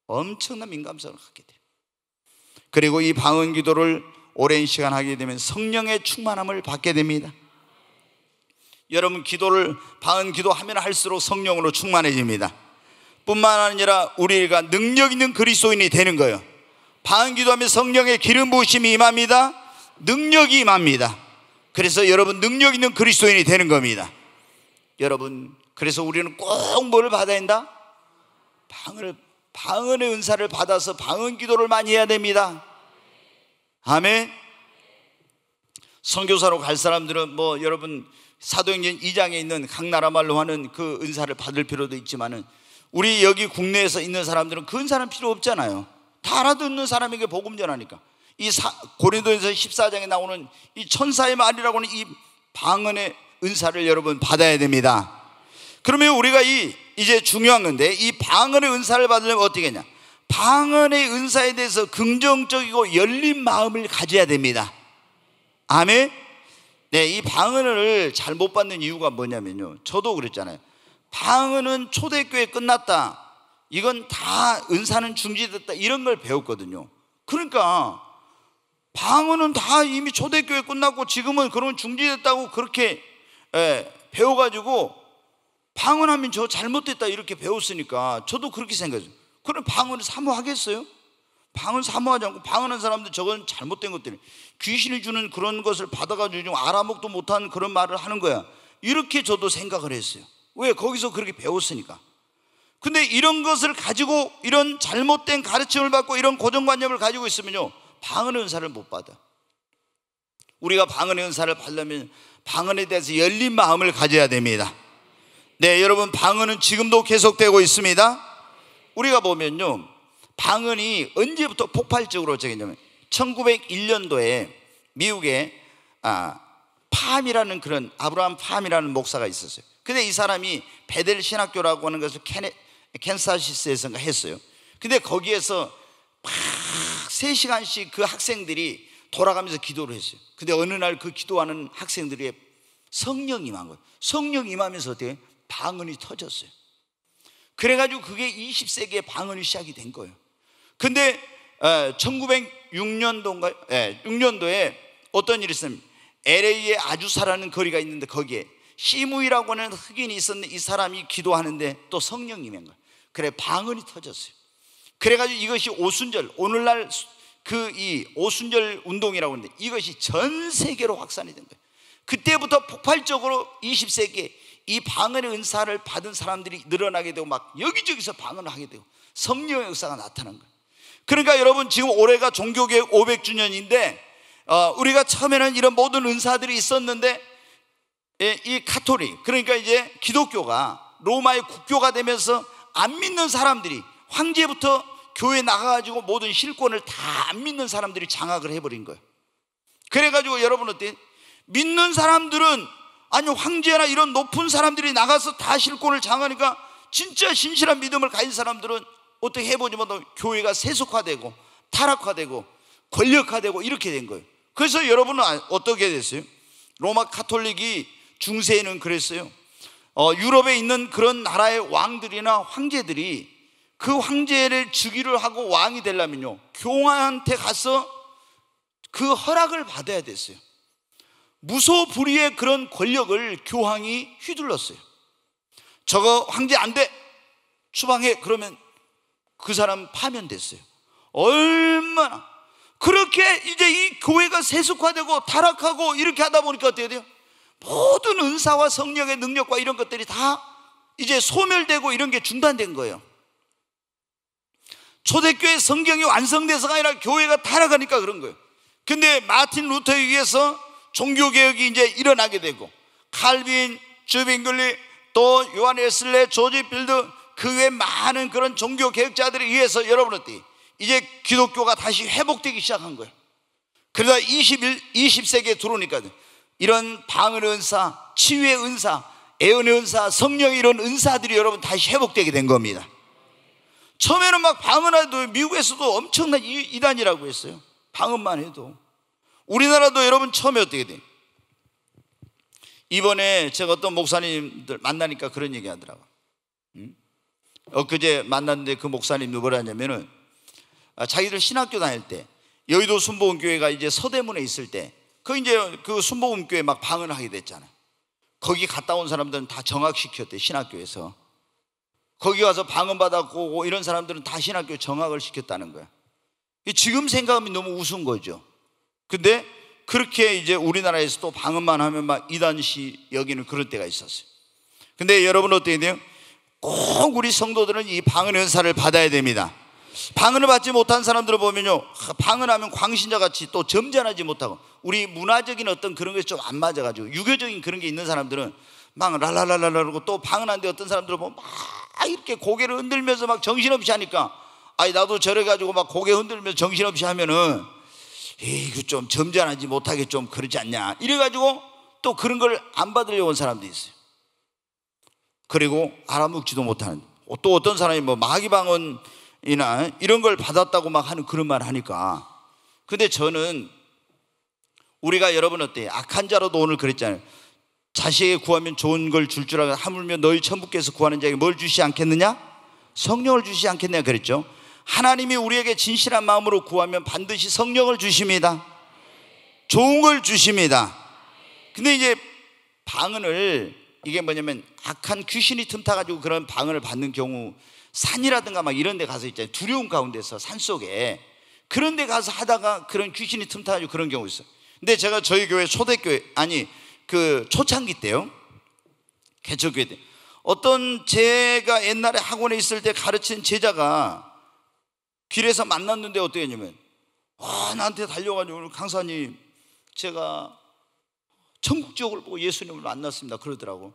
엄청난 민감성을 갖게 돼요. 그리고 이 방언 기도를 오랜 시간 하게 되면 성령의 충만함을 받게 됩니다. 여러분 방언 기도하면 할수록 성령으로 충만해집니다. 뿐만 아니라 우리가 능력 있는 그리스도인이 되는 거예요. 방언 기도하면 성령의 기름 부으심이 임합니다. 능력이 임합니다. 그래서 여러분 능력 있는 그리스도인이 되는 겁니다. 여러분 그래서 우리는 꼭 뭐를 받아야 한다? 방언의 은사를 받아서 방언 기도를 많이 해야 됩니다. 아멘. 선교사로 갈 사람들은 뭐 여러분 사도행전 2장에 있는 각 나라 말로 하는 그 은사를 받을 필요도 있지만은, 우리 여기 국내에서 있는 사람들은 그 은사는 필요 없잖아요. 다 알아듣는 사람에게 복음 전하니까. 이 고린도전서 14장에 나오는 이 천사의 말이라고 하는 이 방언의 은사를 여러분 받아야 됩니다. 그러면 우리가 이제 중요한 건데, 이 방언의 은사를 받으려면 어떻게 했냐? 방언의 은사에 대해서 긍정적이고 열린 마음을 가져야 됩니다. 아멘. 네, 이 방언을 잘 못 받는 이유가 뭐냐면요, 저도 그랬잖아요. 방언은 초대교회 끝났다, 이건 다 은사는 중지됐다, 이런 걸 배웠거든요. 그러니까 방언은 다 이미 초대교회 끝났고 지금은 그런 중지됐다고 그렇게 배워가지고 방언하면 저 잘못됐다 이렇게 배웠으니까 저도 그렇게 생각해요. 그럼 방언을 사모하겠어요? 방언 사모하지 않고 방언한 사람들 저건 잘못된 것들이, 귀신이 주는 그런 것을 받아가지고 좀 알아먹도 못한 그런 말을 하는 거야, 이렇게 저도 생각을 했어요. 왜? 거기서 그렇게 배웠으니까. 근데 이런 것을 가지고 이런 잘못된 가르침을 받고 이런 고정관념을 가지고 있으면요, 방언의 은사를 못 받아. 우리가 방언의 은사를 받으려면 방언에 대해서 열린 마음을 가져야 됩니다. 네, 여러분 방언은 지금도 계속되고 있습니다. 우리가 보면요, 방언이 언제부터 폭발적으로 적용되냐면 1901년도에 미국에 팜이라는 그런 아브라함 팜이라는 목사가 있었어요. 근데 이 사람이 베델 신학교라고 하는 것을 캔사시스에서 했어요. 근데 거기에서 막 3시간씩 그 학생들이 돌아가면서 기도를 했어요. 근데 어느 날 그 기도하는 학생들이 성령 임한 거예요. 성령 임하면서 어떻게 방언이 터졌어요. 그래가지고 그게 20세기에 방언이 시작이 된 거예요. 근데 1906년도인가요? 6년도에 어떤 일이 있었냐면 LA에 아주사라는 거리가 있는데 거기에 시무이라고 하는 흑인이 있었는데 이 사람이 기도하는데 또 성령 임한 거예요. 그래 방언이 터졌어요. 그래가지고 이것이 오순절, 오늘날 이 오순절 운동이라고 하는데 이것이 전 세계로 확산이 된 거예요. 그때부터 폭발적으로 20세기에 이 방언의 은사를 받은 사람들이 늘어나게 되고 막 여기저기서 방언을 하게 되고 성령의 역사가 나타난 거예요. 그러니까 여러분 지금 올해가 종교개혁 500주년인데 우리가 처음에는 이런 모든 은사들이 있었는데 이 카톨릭, 그러니까 이제 기독교가 로마의 국교가 되면서 안 믿는 사람들이 황제부터 교회 나가가지고 모든 실권을 다 안 믿는 사람들이 장악을 해버린 거예요. 그래가지고 여러분 어때? 믿는 사람들은 아니 황제나 이런 높은 사람들이 나가서 다 실권을 장악하니까 진짜 신실한 믿음을 가진 사람들은 어떻게 해보지 못하고 교회가 세속화되고 타락화되고 권력화되고 이렇게 된 거예요. 그래서 여러분은 어떻게 됐어요? 로마 카톨릭이 중세에는 그랬어요. 유럽에 있는 그런 나라의 왕들이나 황제들이 그 황제를 즉위를 하고 왕이 되려면요 교황한테 가서 그 허락을 받아야 됐어요. 무소불위의 그런 권력을 교황이 휘둘렀어요. 저거 황제 안 돼, 추방해. 그러면 그 사람 파면됐어요. 얼마나 그렇게 이제 이 교회가 세속화되고 타락하고 이렇게 하다 보니까 어떻게 돼요? 모든 은사와 성령의 능력과 이런 것들이 다 이제 소멸되고 이런 게 중단된 거예요. 초대교회 성경이 완성돼서가 아니라 교회가 타락하니까 그런 거예요. 근데 마틴 루터에 의해서 종교개혁이 이제 일어나게 되고 칼빈, 주빙글리, 또 요한 웨슬레, 조지 필드 그 외 많은 그런 종교개혁자들에 의해서 여러분 어때? 이제 기독교가 다시 회복되기 시작한 거예요. 그러다 20세기에 들어오니까 이런 방언의 은사, 치유의 은사, 예언의 은사, 성령의 이런 은사들이 여러분 다시 회복되게 된 겁니다. 처음에는 막 방언해도 미국에서도 엄청난 이단이라고 했어요. 방언만 해도. 우리나라도 여러분 처음에 어떻게 돼? 이번에 제가 어떤 목사님들 만나니까 그런 얘기 하더라고요. 엊그제 만났는데 그 목사님이 뭐라 하냐면은 자기들 신학교 다닐 때 여의도 순복음교회가 이제 서대문에 있을 때 그 이제 그 순복음교회 막 방언을 하게 됐잖아요. 거기 갔다 온 사람들은 다 정학시켰대. 신학교에서 거기 가서 방언 받았고 이런 사람들은 다 신학교 정학을 시켰다는 거야. 지금 생각하면 너무 우스운 거죠. 근데 그렇게 이제 우리나라에서도 방언만 하면 막 이단시 여기는 그런 때가 있었어요. 근데 여러분 어떻게 돼요? 꼭 우리 성도들은 이 방언의 은사를 받아야 됩니다. 방언을 받지 못한 사람들을 보면요 방언하면 광신자같이 또 점잖하지 못하고 우리 문화적인 어떤 그런 게 좀 안 맞아가지고 유교적인 그런 게 있는 사람들은 막 랄랄랄랄 그러고 또 방언하는데 어떤 사람들은 보면 막 이렇게 고개를 흔들면서 막 정신없이 하니까 아니 나도 저래가지고 막 고개 흔들면서 정신없이 하면은 이거 좀 점잖하지 못하게 좀 그러지 않냐 이래가지고 또 그런 걸 안 받으려고 온 사람도 있어요. 그리고 알아먹지도 못하는 또 어떤 사람이 뭐 마귀방언이나 이런 걸 받았다고 막 하는 그런 말 하니까. 근데 저는 우리가 여러분 어때요? 악한 자로도 오늘 그랬잖아요. 자식에게 구하면 좋은 걸 줄 줄 알고 하물며 너희 천부께서 구하는 자에게 뭘 주시지 않겠느냐? 성령을 주시지 않겠느냐 그랬죠. 하나님이 우리에게 진실한 마음으로 구하면 반드시 성령을 주십니다. 좋은 걸 주십니다. 근데 이제 방언을 이게 뭐냐면 악한 귀신이 틈타가지고 그런 방언을 받는 경우 산이라든가 막 이런 데 가서 있잖아요. 두려움 가운데서 산속에 그런 데 가서 하다가 그런 귀신이 틈타가지고 그런 경우 있어요. 근데 제가 저희 교회 초대교회 아니 그 초창기 때요 개척교회 때 어떤 제가 옛날에 학원에 있을 때 가르친 제자가 길에서 만났는데 어떻게 했냐면 나한테 달려가지고 강사님 제가 천국 지옥을 보고 예수님을 만났습니다 그러더라고.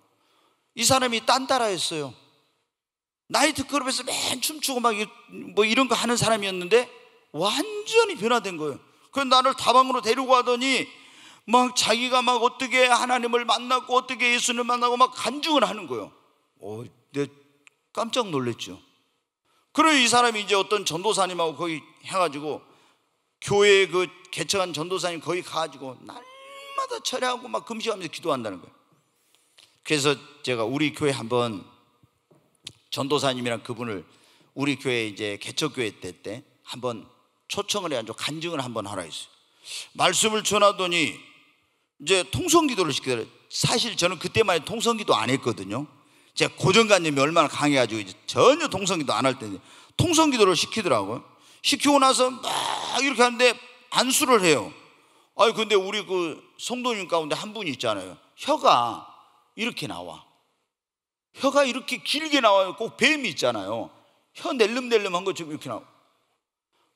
이 사람이 딴따라 했어요. 나이트클럽에서 맨 춤추고 막 뭐 이런 거 하는 사람이었는데 완전히 변화된 거예요. 그래서 나를 다방으로 데리고 가더니 막 자기가 막 어떻게 하나님을 만났고 어떻게 예수님을 만나고 막 간증을 하는 거예요. 내가 깜짝 놀랐죠. 그래서 이 사람이 이제 어떤 전도사님하고 거기 해가지고 교회 그 개척한 전도사님 거기 가가지고 날마다 철회하고 막 금식하면서 기도한다는 거예요. 그래서 제가 우리 교회 한번 전도사님이랑 그분을 우리 교회 이제 개척교회 때 한번 초청을 해가지고 간증을 한번 하라 했어요. 말씀을 전하더니 이제 통성기도를 시키더라고요. 사실 저는 그때만 해도 통성기도 안 했거든요. 제가 고정관념이 얼마나 강해가지고 이제 전혀 통성기도 안 할 텐데 통성기도를 시키더라고요. 시키고 나서 막 이렇게 하는데 안수를 해요. 아니 근데 우리 그 성도님 가운데 한 분이 있잖아요. 혀가 이렇게 나와. 혀가 이렇게 길게 나와요. 꼭 뱀이 있잖아요. 혀 낼름낼름한 것처럼 이렇게 나와.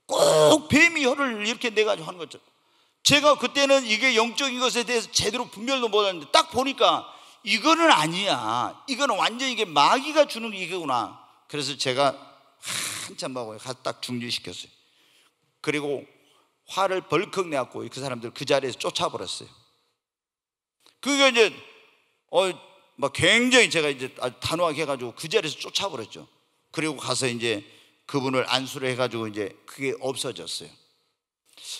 꼭 뱀이 혀를 이렇게 내가지고 하는 것처럼. 제가 그때는 이게 영적인 것에 대해서 제대로 분별도 못하는데 딱 보니까 이거는 아니야. 이거는 완전히 이게 마귀가 주는 이거구나. 그래서 제가 한참 하고 가서 딱 중지시켰어요. 그리고 화를 벌컥 내갖고 그 사람들 그 자리에서 쫓아버렸어요. 그게 이제 막 굉장히 제가 이제 아주 단호하게 해가지고 그 자리에서 쫓아버렸죠. 그리고 가서 이제 그분을 안수를 해가지고 이제 그게 없어졌어요.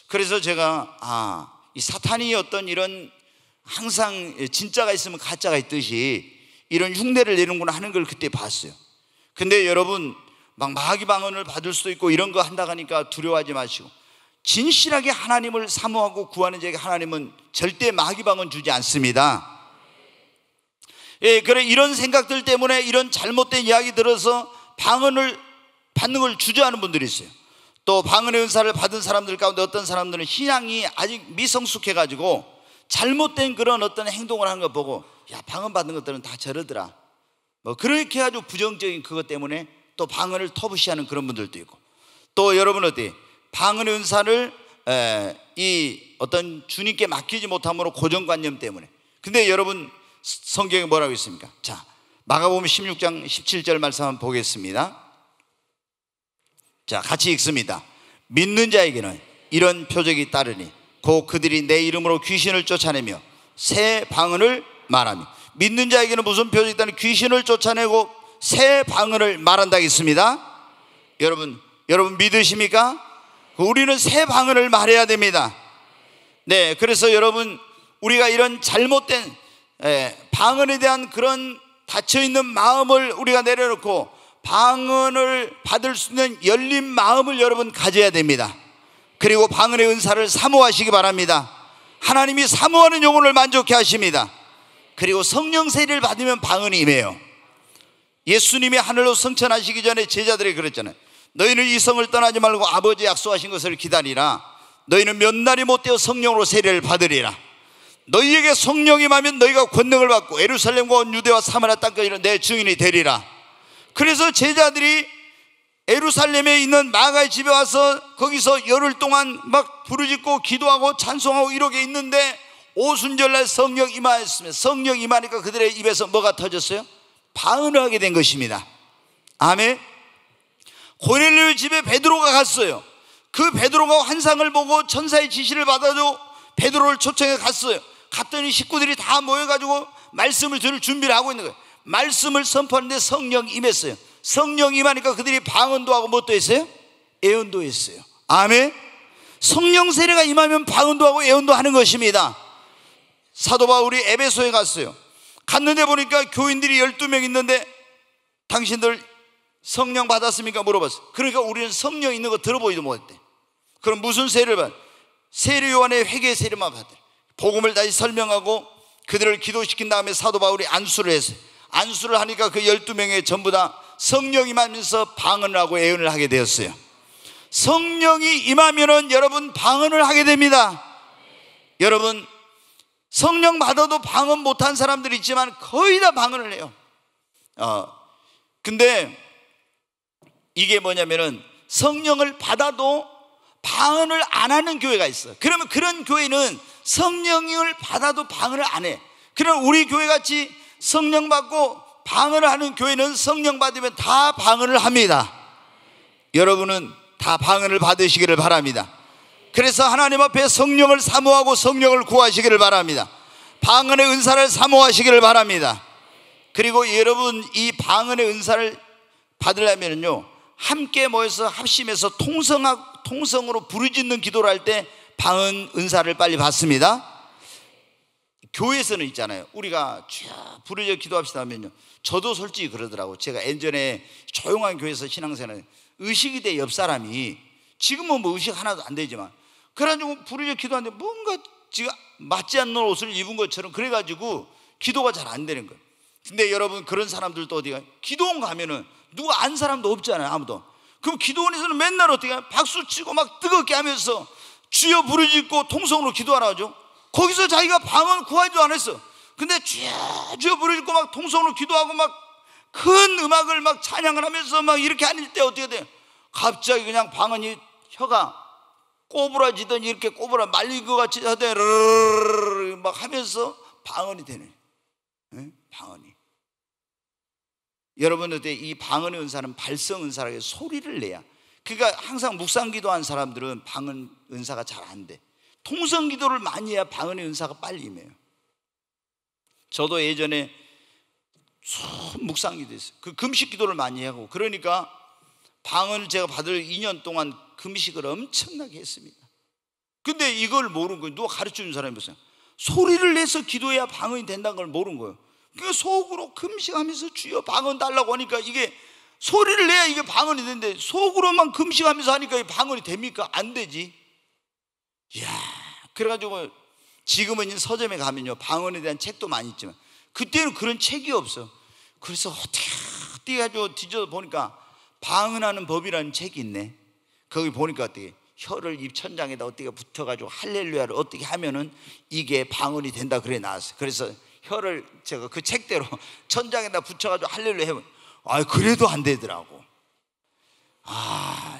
그래서 제가 이 사탄이 어떤 이런 항상 진짜가 있으면 가짜가 있듯이 이런 흉내를 내는구나 하는 걸 그때 봤어요. 근데 여러분 막 마귀 방언을 받을 수도 있고 이런 거 한다고 하니까 두려워하지 마시고 진실하게 하나님을 사모하고 구하는 자에게 하나님은 절대 마귀 방언 주지 않습니다. 예, 그래 이런 생각들 때문에 이런 잘못된 이야기 들어서 방언을 받는 걸 주저하는 분들이 있어요. 또 방언의 은사를 받은 사람들 가운데 어떤 사람들은 신앙이 아직 미성숙해가지고 잘못된 그런 어떤 행동을 하는 거 보고 야 방언 받는 것들은 다 저러더라 뭐 그렇게 해가지고 부정적인 그것 때문에 또 방언을 터부시하는 그런 분들도 있고 또 여러분 어때 방언의 은사를 이 어떤 주님께 맡기지 못함으로 고정관념 때문에. 근데 여러분 성경에 뭐라고 있습니까? 자 마가복음 16장 17절 말씀 한번 보겠습니다. 자 같이 읽습니다. 믿는 자에게는 이런 표적이 따르니 곧 그들이 내 이름으로 귀신을 쫓아내며 새 방언을 말하며. 믿는 자에게는 무슨 표적이 따르니 귀신을 쫓아내고 새 방언을 말한다 했습니다. 여러분 믿으십니까? 우리는 새 방언을 말해야 됩니다. 네, 그래서 여러분 우리가 이런 잘못된 방언에 대한 그런 닫혀있는 마음을 우리가 내려놓고 방언을 받을 수 있는 열린 마음을 여러분 가져야 됩니다. 그리고 방언의 은사를 사모하시기 바랍니다. 하나님이 사모하는 영혼을 만족해 하십니다. 그리고 성령 세례를 받으면 방언이 임해요. 예수님이 하늘로 승천하시기 전에 제자들에게 그랬잖아요. 너희는 이 성을 떠나지 말고 아버지 약속하신 것을 기다리라. 너희는 몇 날이 못되어 성령으로 세례를 받으리라. 너희에게 성령이 임하면 너희가 권능을 받고 예루살렘과 온 유대와 사마리아 땅까지 내 증인이 되리라. 그래서 제자들이 예루살렘에 있는 마가의 집에 와서 거기서 열흘 동안 막 부르짖고 기도하고 찬송하고 이렇게 있는데 오순절날 성령 임하였으면 성령 임하니까 그들의 입에서 뭐가 터졌어요? 방언을 하게 된 것입니다. 아멘. 고넬료 집에 베드로가 갔어요. 그 베드로가 환상을 보고 천사의 지시를 받아줘 베드로를 초청해 갔어요. 갔더니 식구들이 다 모여가지고 말씀을 들을 준비를 하고 있는 거예요. 말씀을 선포하는데 성령 임했어요. 성령 임하니까 그들이 방언도 하고 뭣도 했어요? 예언도 했어요. 아멘. 성령 세례가 임하면 방언도 하고 예언도 하는 것입니다. 사도 바울이 에베소에 갔어요. 갔는데 보니까 교인들이 12명 있는데 당신들 성령 받았습니까? 물어봤어요. 그러니까 우리는 성령 있는 거 들어보지도 못했대. 그럼 무슨 세례를 받아? 세례 요한의 회개 세례만 받아. 복음을 다시 설명하고 그들을 기도시킨 다음에 사도 바울이 안수를 했어요. 안수를 하니까 그 12명의 전부 다 성령이 임하면서 방언을 하고 예언을 하게 되었어요. 성령이 임하면은 여러분 방언을 하게 됩니다. 여러분 성령 받아도 방언 못한 사람들이 있지만 거의 다 방언을 해요. 근데 이게 뭐냐면은 성령을 받아도 방언을 안 하는 교회가 있어요. 그러면 그런 교회는 성령을 받아도 방언을 안 해. 그럼 우리 교회 같이 성령 받고 방언을 하는 교회는 성령 받으면 다 방언을 합니다. 여러분은 다 방언을 받으시기를 바랍니다. 그래서 하나님 앞에 성령을 사모하고 성령을 구하시기를 바랍니다. 방언의 은사를 사모하시기를 바랍니다. 그리고 여러분 이 방언의 은사를 받으려면요 함께 모여서 합심해서 통성으로 부르짖는 기도를 할 때 방언 은사를 빨리 받습니다. 교회에서는 있잖아요. 우리가 쭉 부르짖어 기도합시다 하면요, 저도 솔직히 그러더라고. 제가 예전에 조용한 교회에서 신앙생활, 의식이 돼 옆 사람이, 지금은 뭐 의식 하나도 안 되지만, 그래가지고 부르짖어 기도하는데 뭔가 지금 맞지 않는 옷을 입은 것처럼 그래가지고 기도가 잘 안 되는 거예요. 근데 여러분, 그런 사람들도 어디가, 기도원 가면은 누구 안 사람도 없잖아요, 아무도. 그럼 기도원에서는 맨날 어떻게 해요? 박수 치고 막 뜨겁게 하면서 주여 부르짖고 통성으로 기도하라 하죠. 거기서 자기가 방언 구하지도 않았어. 근데 주여 부르짖고 막 통성으로 기도하고 막 큰 음악을 막 찬양을 하면서 막 이렇게 하닐 때 어떻게 돼? 갑자기 그냥 방언이, 혀가 꼬부라지더니 이렇게 꼬부라 말린 것 같이 하되 막 하면서 방언이 되네. 네? 방언이. 여러분들, 이 방언의 은사는 발성 은사라고 해서 소리를 내야. 그러니까 항상 묵상 기도한 사람들은 방언 은사가 잘 안 돼. 통성 기도를 많이 해야 방언의 은사가 빨리 임해요. 저도 예전에 묵상 기도했어요. 그 금식 기도를 많이 하고, 그러니까 방언을 제가 받을 2년 동안 금식을 엄청나게 했습니다. 근데 이걸 모르는 거예요. 누가 가르쳐 준 사람이 없어요. 소리를 내서 기도해야 방언이 된다는 걸 모르는 거예요. 그 속으로 금식하면서 주여 방언 달라고 하니까, 이게 소리를 내야 이게 방언이 되는데 속으로만 금식하면서 하니까 이 방언이 됩니까? 안 되지. 이야, 그래가지고 지금은 서점에 가면요, 방언에 대한 책도 많이 있지만 그때는 그런 책이 없어. 그래서 어떻게 해가지고 뒤져 보니까 방언하는 법이라는 책이 있네. 거기 보니까 어떻게 혀를 입천장에다 어떻게 붙여가지고 할렐루야를 어떻게 하면은 이게 방언이 된다, 그래 나왔어요. 그래서 혀를 제가 그 책대로 천장에다 붙여가지고 할렐루야 해보면, 그래도 안 되더라고.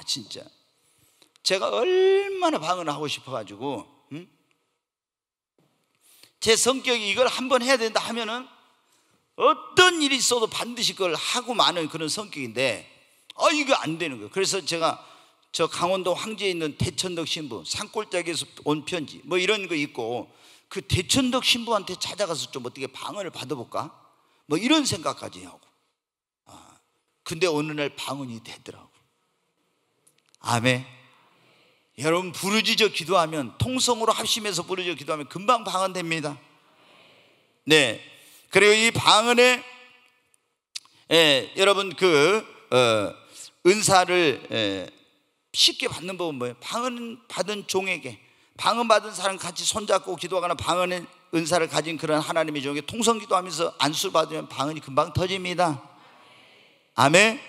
진짜 제가 얼마나 방언을 하고 싶어가지고, 제 성격이 이걸 한번 해야 된다 하면은 어떤 일이 있어도 반드시 그걸 하고 마는 그런 성격인데, 이거 안 되는 거예요. 그래서 제가 저 강원도 황제에 있는 대천덕 신부, 산골짜기에서 온 편지 뭐 이런 거 있고, 그 대천덕 신부한테 찾아가서 좀 어떻게 방언을 받아볼까, 뭐 이런 생각까지 하고. 근데 어느 날 방언이 되더라고. 아멘. 여러분, 부르짖어 기도하면, 통성으로 합심해서 부르짖어 기도하면 금방 방언 됩니다. 네. 그리고 이 방언에 여러분 은사를 쉽게 받는 법은 뭐예요? 방언 받은 종에게, 방언 받은 사람 같이 손잡고 기도하거나 방언의 은사를 가진 그런 하나님의 종에게 통성 기도하면서 안수 받으면 방언이 금방 터집니다. 아멘.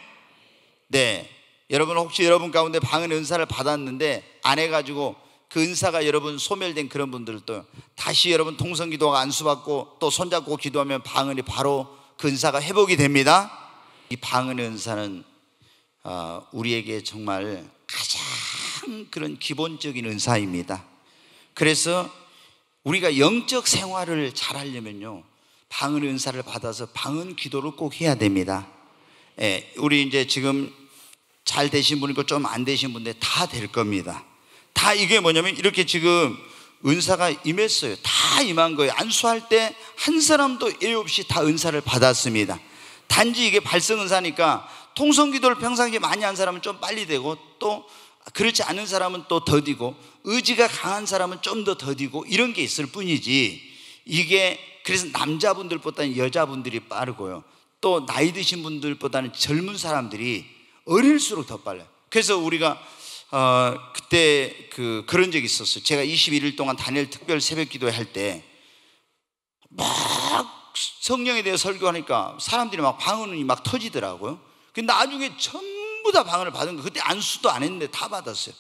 네. 여러분, 혹시 여러분 가운데 방언의 은사를 받았는데 안 해가지고 그 은사가 여러분 소멸된 그런 분들도 다시 여러분 통성 기도가 안수받고 또 손잡고 기도하면 방언이 바로 그 은사가 회복이 됩니다. 이 방언의 은사는 우리에게 정말 가장 그런 기본적인 은사입니다. 그래서 우리가 영적 생활을 잘 하려면요, 방언의 은사를 받아서 방언 기도를 꼭 해야 됩니다. 우리 이제 지금 잘 되신 분이고 좀 안 되신 분들 다 될 겁니다. 다 이게 뭐냐면, 이렇게 지금 은사가 임했어요. 다 임한 거예요. 안수할 때 한 사람도 예외 없이 다 은사를 받았습니다. 단지 이게 발성 은사니까 통성 기도를 평상시에 많이 한 사람은 좀 빨리 되고, 또 그렇지 않은 사람은 또 더디고, 의지가 강한 사람은 좀 더 더디고, 이런 게 있을 뿐이지, 이게 그래서 남자분들보다는 여자분들이 빠르고요, 또 나이 드신 분들보다는 젊은 사람들이 어릴수록 더 빨라요. 그래서 우리가 그때 그런 적이 있었어요. 제가 21일 동안 다니엘 특별 새벽 기도회 할 때 막 성령에 대해 설교하니까 사람들이 막 방언이 막 터지더라고요. 근데 나중에 전부 다 방언을 받은 거, 그때 안수도 안 했는데 다 받았어요.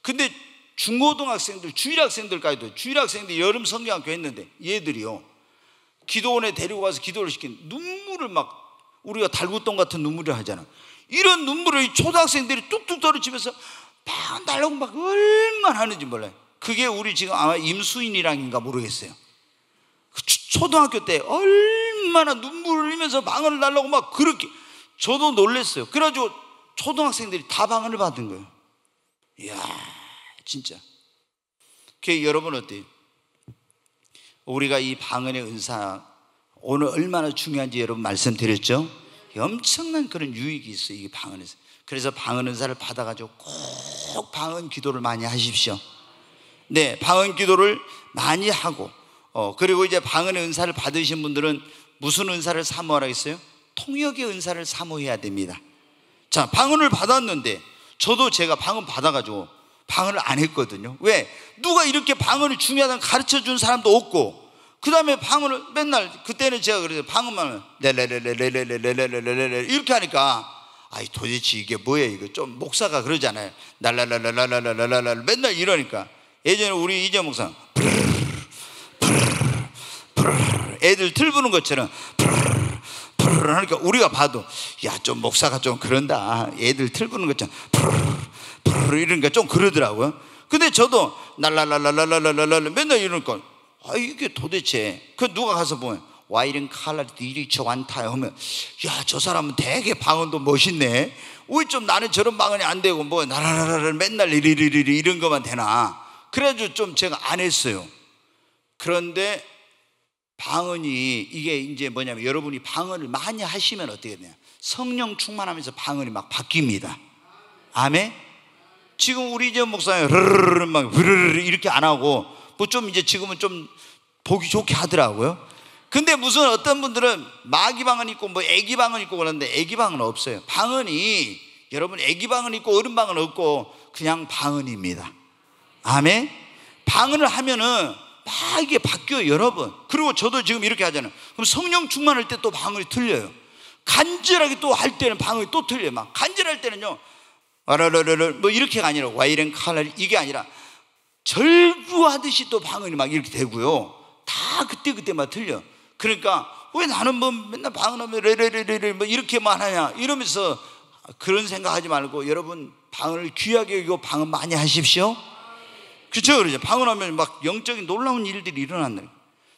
근데 중고등학생들, 주일학생들까지도, 주일학생들 여름 성경학교 했는데 얘들이요, 기도원에 데리고 가서 기도를 시킨 눈물을 막, 우리가 달구똥 같은 눈물을 하잖아. 이런 눈물을 이 초등학생들이 뚝뚝 떨어지면서 방언 달라고 막 얼마나 하는지 몰라요. 그게 우리 지금 아마 임수인이랑인가 모르겠어요. 초등학교 때 얼마나 눈물을 흘리면서 방언을 달라고 막 그렇게, 저도 놀랐어요. 그래가지고 초등학생들이 다 방언을 받은 거예요. 이야, 진짜. 여러분 어때요? 우리가 이 방언의 은사 오늘 얼마나 중요한지 여러분 말씀드렸죠? 엄청난 그런 유익이 있어요, 이 방언에서. 그래서 방언 은사를 받아가지고 꼭 방언 기도를 많이 하십시오. 네, 방언 기도를 많이 하고, 그리고 이제 방언의 은사를 받으신 분들은 무슨 은사를 사모하라 했어요? 통역의 은사를 사모해야 됩니다. 자, 방언을 받았는데 저도 제가 방언 받아가지고 방언을 안 했거든요. 왜? 누가 이렇게 방언이 중요하다는 가르쳐 준 사람도 없고, 그 다음에 방언을 맨날, 그때는 제가 그래서 방언만 레레레레레레레레레레레 이렇게 하니까, 아이 도대체 이게 뭐예요? 이거 좀 목사가 그러잖아요. 날랄랄랄랄랄랄랄 맨날 이러니까, 예전에 우리 이재 목사 애들 틀 부는 것처럼 하니까 우리가 봐도, 야, 좀 목사가 좀 그런다, 애들 틀 부는 것처럼 이러니까 좀 그러더라고요. 근데 저도 날랄랄랄랄랄랄 맨날 이러니까, 아, 이게 도대체, 그 누가 가서 보면 와이런 칼라리 디리처 완타요 하면, 야, 저 사람은 되게 방언도 멋있네. 왜 좀 나는 저런 방언이 안 되고 뭐 나라라라 맨날 이리리리리 이런 것만 되나. 그래가지고 좀 제가 안 했어요. 그런데 방언이 이게 이제 뭐냐면, 여러분이 방언을 많이 하시면 어떻게 되냐, 성령 충만하면서 방언이 막 바뀝니다. 아멘. 지금 우리 이제 목사님 막 이렇게 안 하고 뭐 좀 이제 지금은 좀 보기 좋게 하더라고요. 근데 무슨 어떤 분들은 마귀 방언 있고 뭐 애기 방언 있고 그러는데, 애기 방언은 없어요. 방언이, 여러분, 애기 방언 있고 어른 방언 없고 그냥 방언입니다. 아멘. 방언을 하면은 막 이게 바뀌어요, 여러분. 그리고 저도 지금 이렇게 하잖아요. 그럼 성령 충만할 때 또 방언이 틀려요. 간절하게 또 할 때는 방언이 또 틀려요. 막 간절할 때는요, 뭐 이렇게가 아니라 와이렌 칼날, 이게 아니라 절구하듯이 또 방언이 막 이렇게 되고요. 다 그때그때만 틀려. 그러니까 왜 나는 뭐 맨날 방언하면 레레레레레 뭐 이렇게만 하냐 이러면서, 그런 생각하지 말고 여러분, 방언을 귀하게 여기고 방언 많이 하십시오. 그렇죠? 그러죠. 방언하면 막 영적인 놀라운 일들이 일어난다.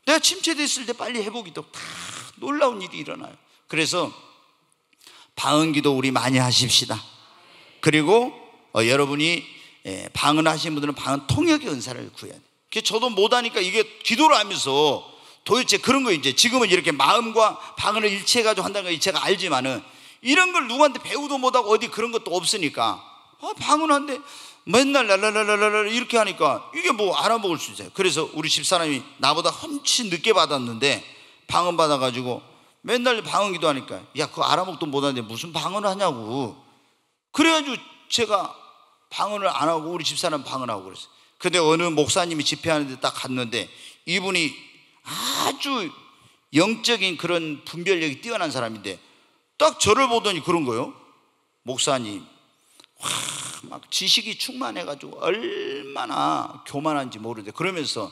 내가 침체됐을 때 빨리 회복이 또 다 놀라운 일이 일어나요. 그래서 방언기도 우리 많이 하십시다. 그리고 여러분이 방언하시는 분들은 방언 통역의 은사를 구해야 돼요. 저도 못하니까 이게 기도를 하면서 도대체 그런 거, 이제 지금은 이렇게 마음과 방언을 일치해가지고 한다는 거 제가 알지만은, 이런 걸 누구한테 배우도 못하고 어디 그런 것도 없으니까, 방언하는데 맨날 랄랄랄랄랄 이렇게 하니까 이게 뭐 알아먹을 수 있어요. 그래서 우리 집사람이 나보다 훨씬 늦게 받았는데 방언 받아가지고 맨날 방언 기도하니까, 야, 그거 알아먹도 못하는데 무슨 방언을 하냐고. 그래가지고 제가 방언을 안 하고 우리 집사람 방언하고 그랬어요. 근데 어느 목사님이 집회하는데 딱 갔는데, 이분이 아주 영적인 그런 분별력이 뛰어난 사람인데 딱 저를 보더니 그런 거예요. 목사님, 와, 막 지식이 충만해가지고 얼마나 교만한지 모르는데, 그러면서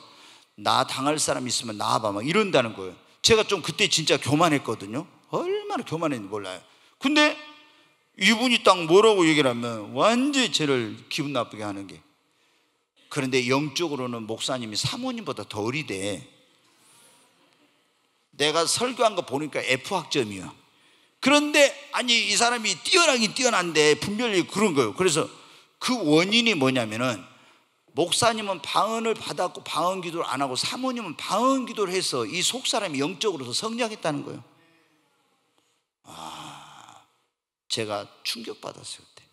나 당할 사람 있으면 나와봐 막 이런다는 거예요. 제가 좀 그때 진짜 교만했거든요. 얼마나 교만했는지 몰라요. 근데 이분이 딱 뭐라고 얘기를 하면 완전히 저를 기분 나쁘게 하는 게, 그런데 영적으로는 목사님이 사모님보다 더 어리대. 내가 설교한 거 보니까 F학점이야. 그런데 아니, 이 사람이 뛰어나긴 뛰어난데 분별력이 그런 거예요. 그래서 그 원인이 뭐냐면은, 목사님은 방언을 받았고 방언 기도를 안 하고 사모님은 방언 기도를 해서 이 속사람이 영적으로서 성장했다는 거예요. 제가 충격받았어요 그때.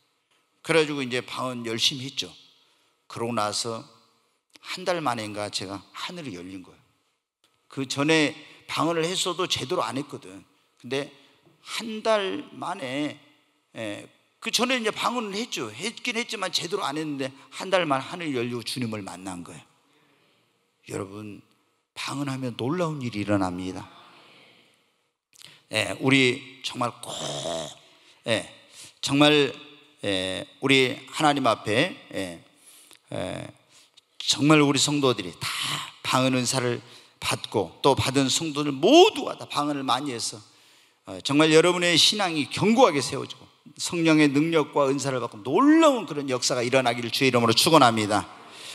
그래가지고 이제 방언 열심히 했죠. 그러고 나서 한 달 만인가 제가 하늘이 열린 거예요. 그 전에 방언을 했어도 제대로 안 했거든. 근데 한 달 만에, 그 전에 이제 방언을 했죠. 했긴 했지만 제대로 안 했는데 한 달 만에 하늘이 열리고 주님을 만난 거예요. 여러분, 방언하면 놀라운 일이 일어납니다. 우리 정말 꼭, 정말 우리 하나님 앞에 정말 우리 성도들이 다 방언 은사를 받고 또 받은 성도들 모두가 다 방언을 많이 해서 정말 여러분의 신앙이 견고하게 세워지고 성령의 능력과 은사를 받고 놀라운 그런 역사가 일어나기를 주의 이름으로 축원합니다.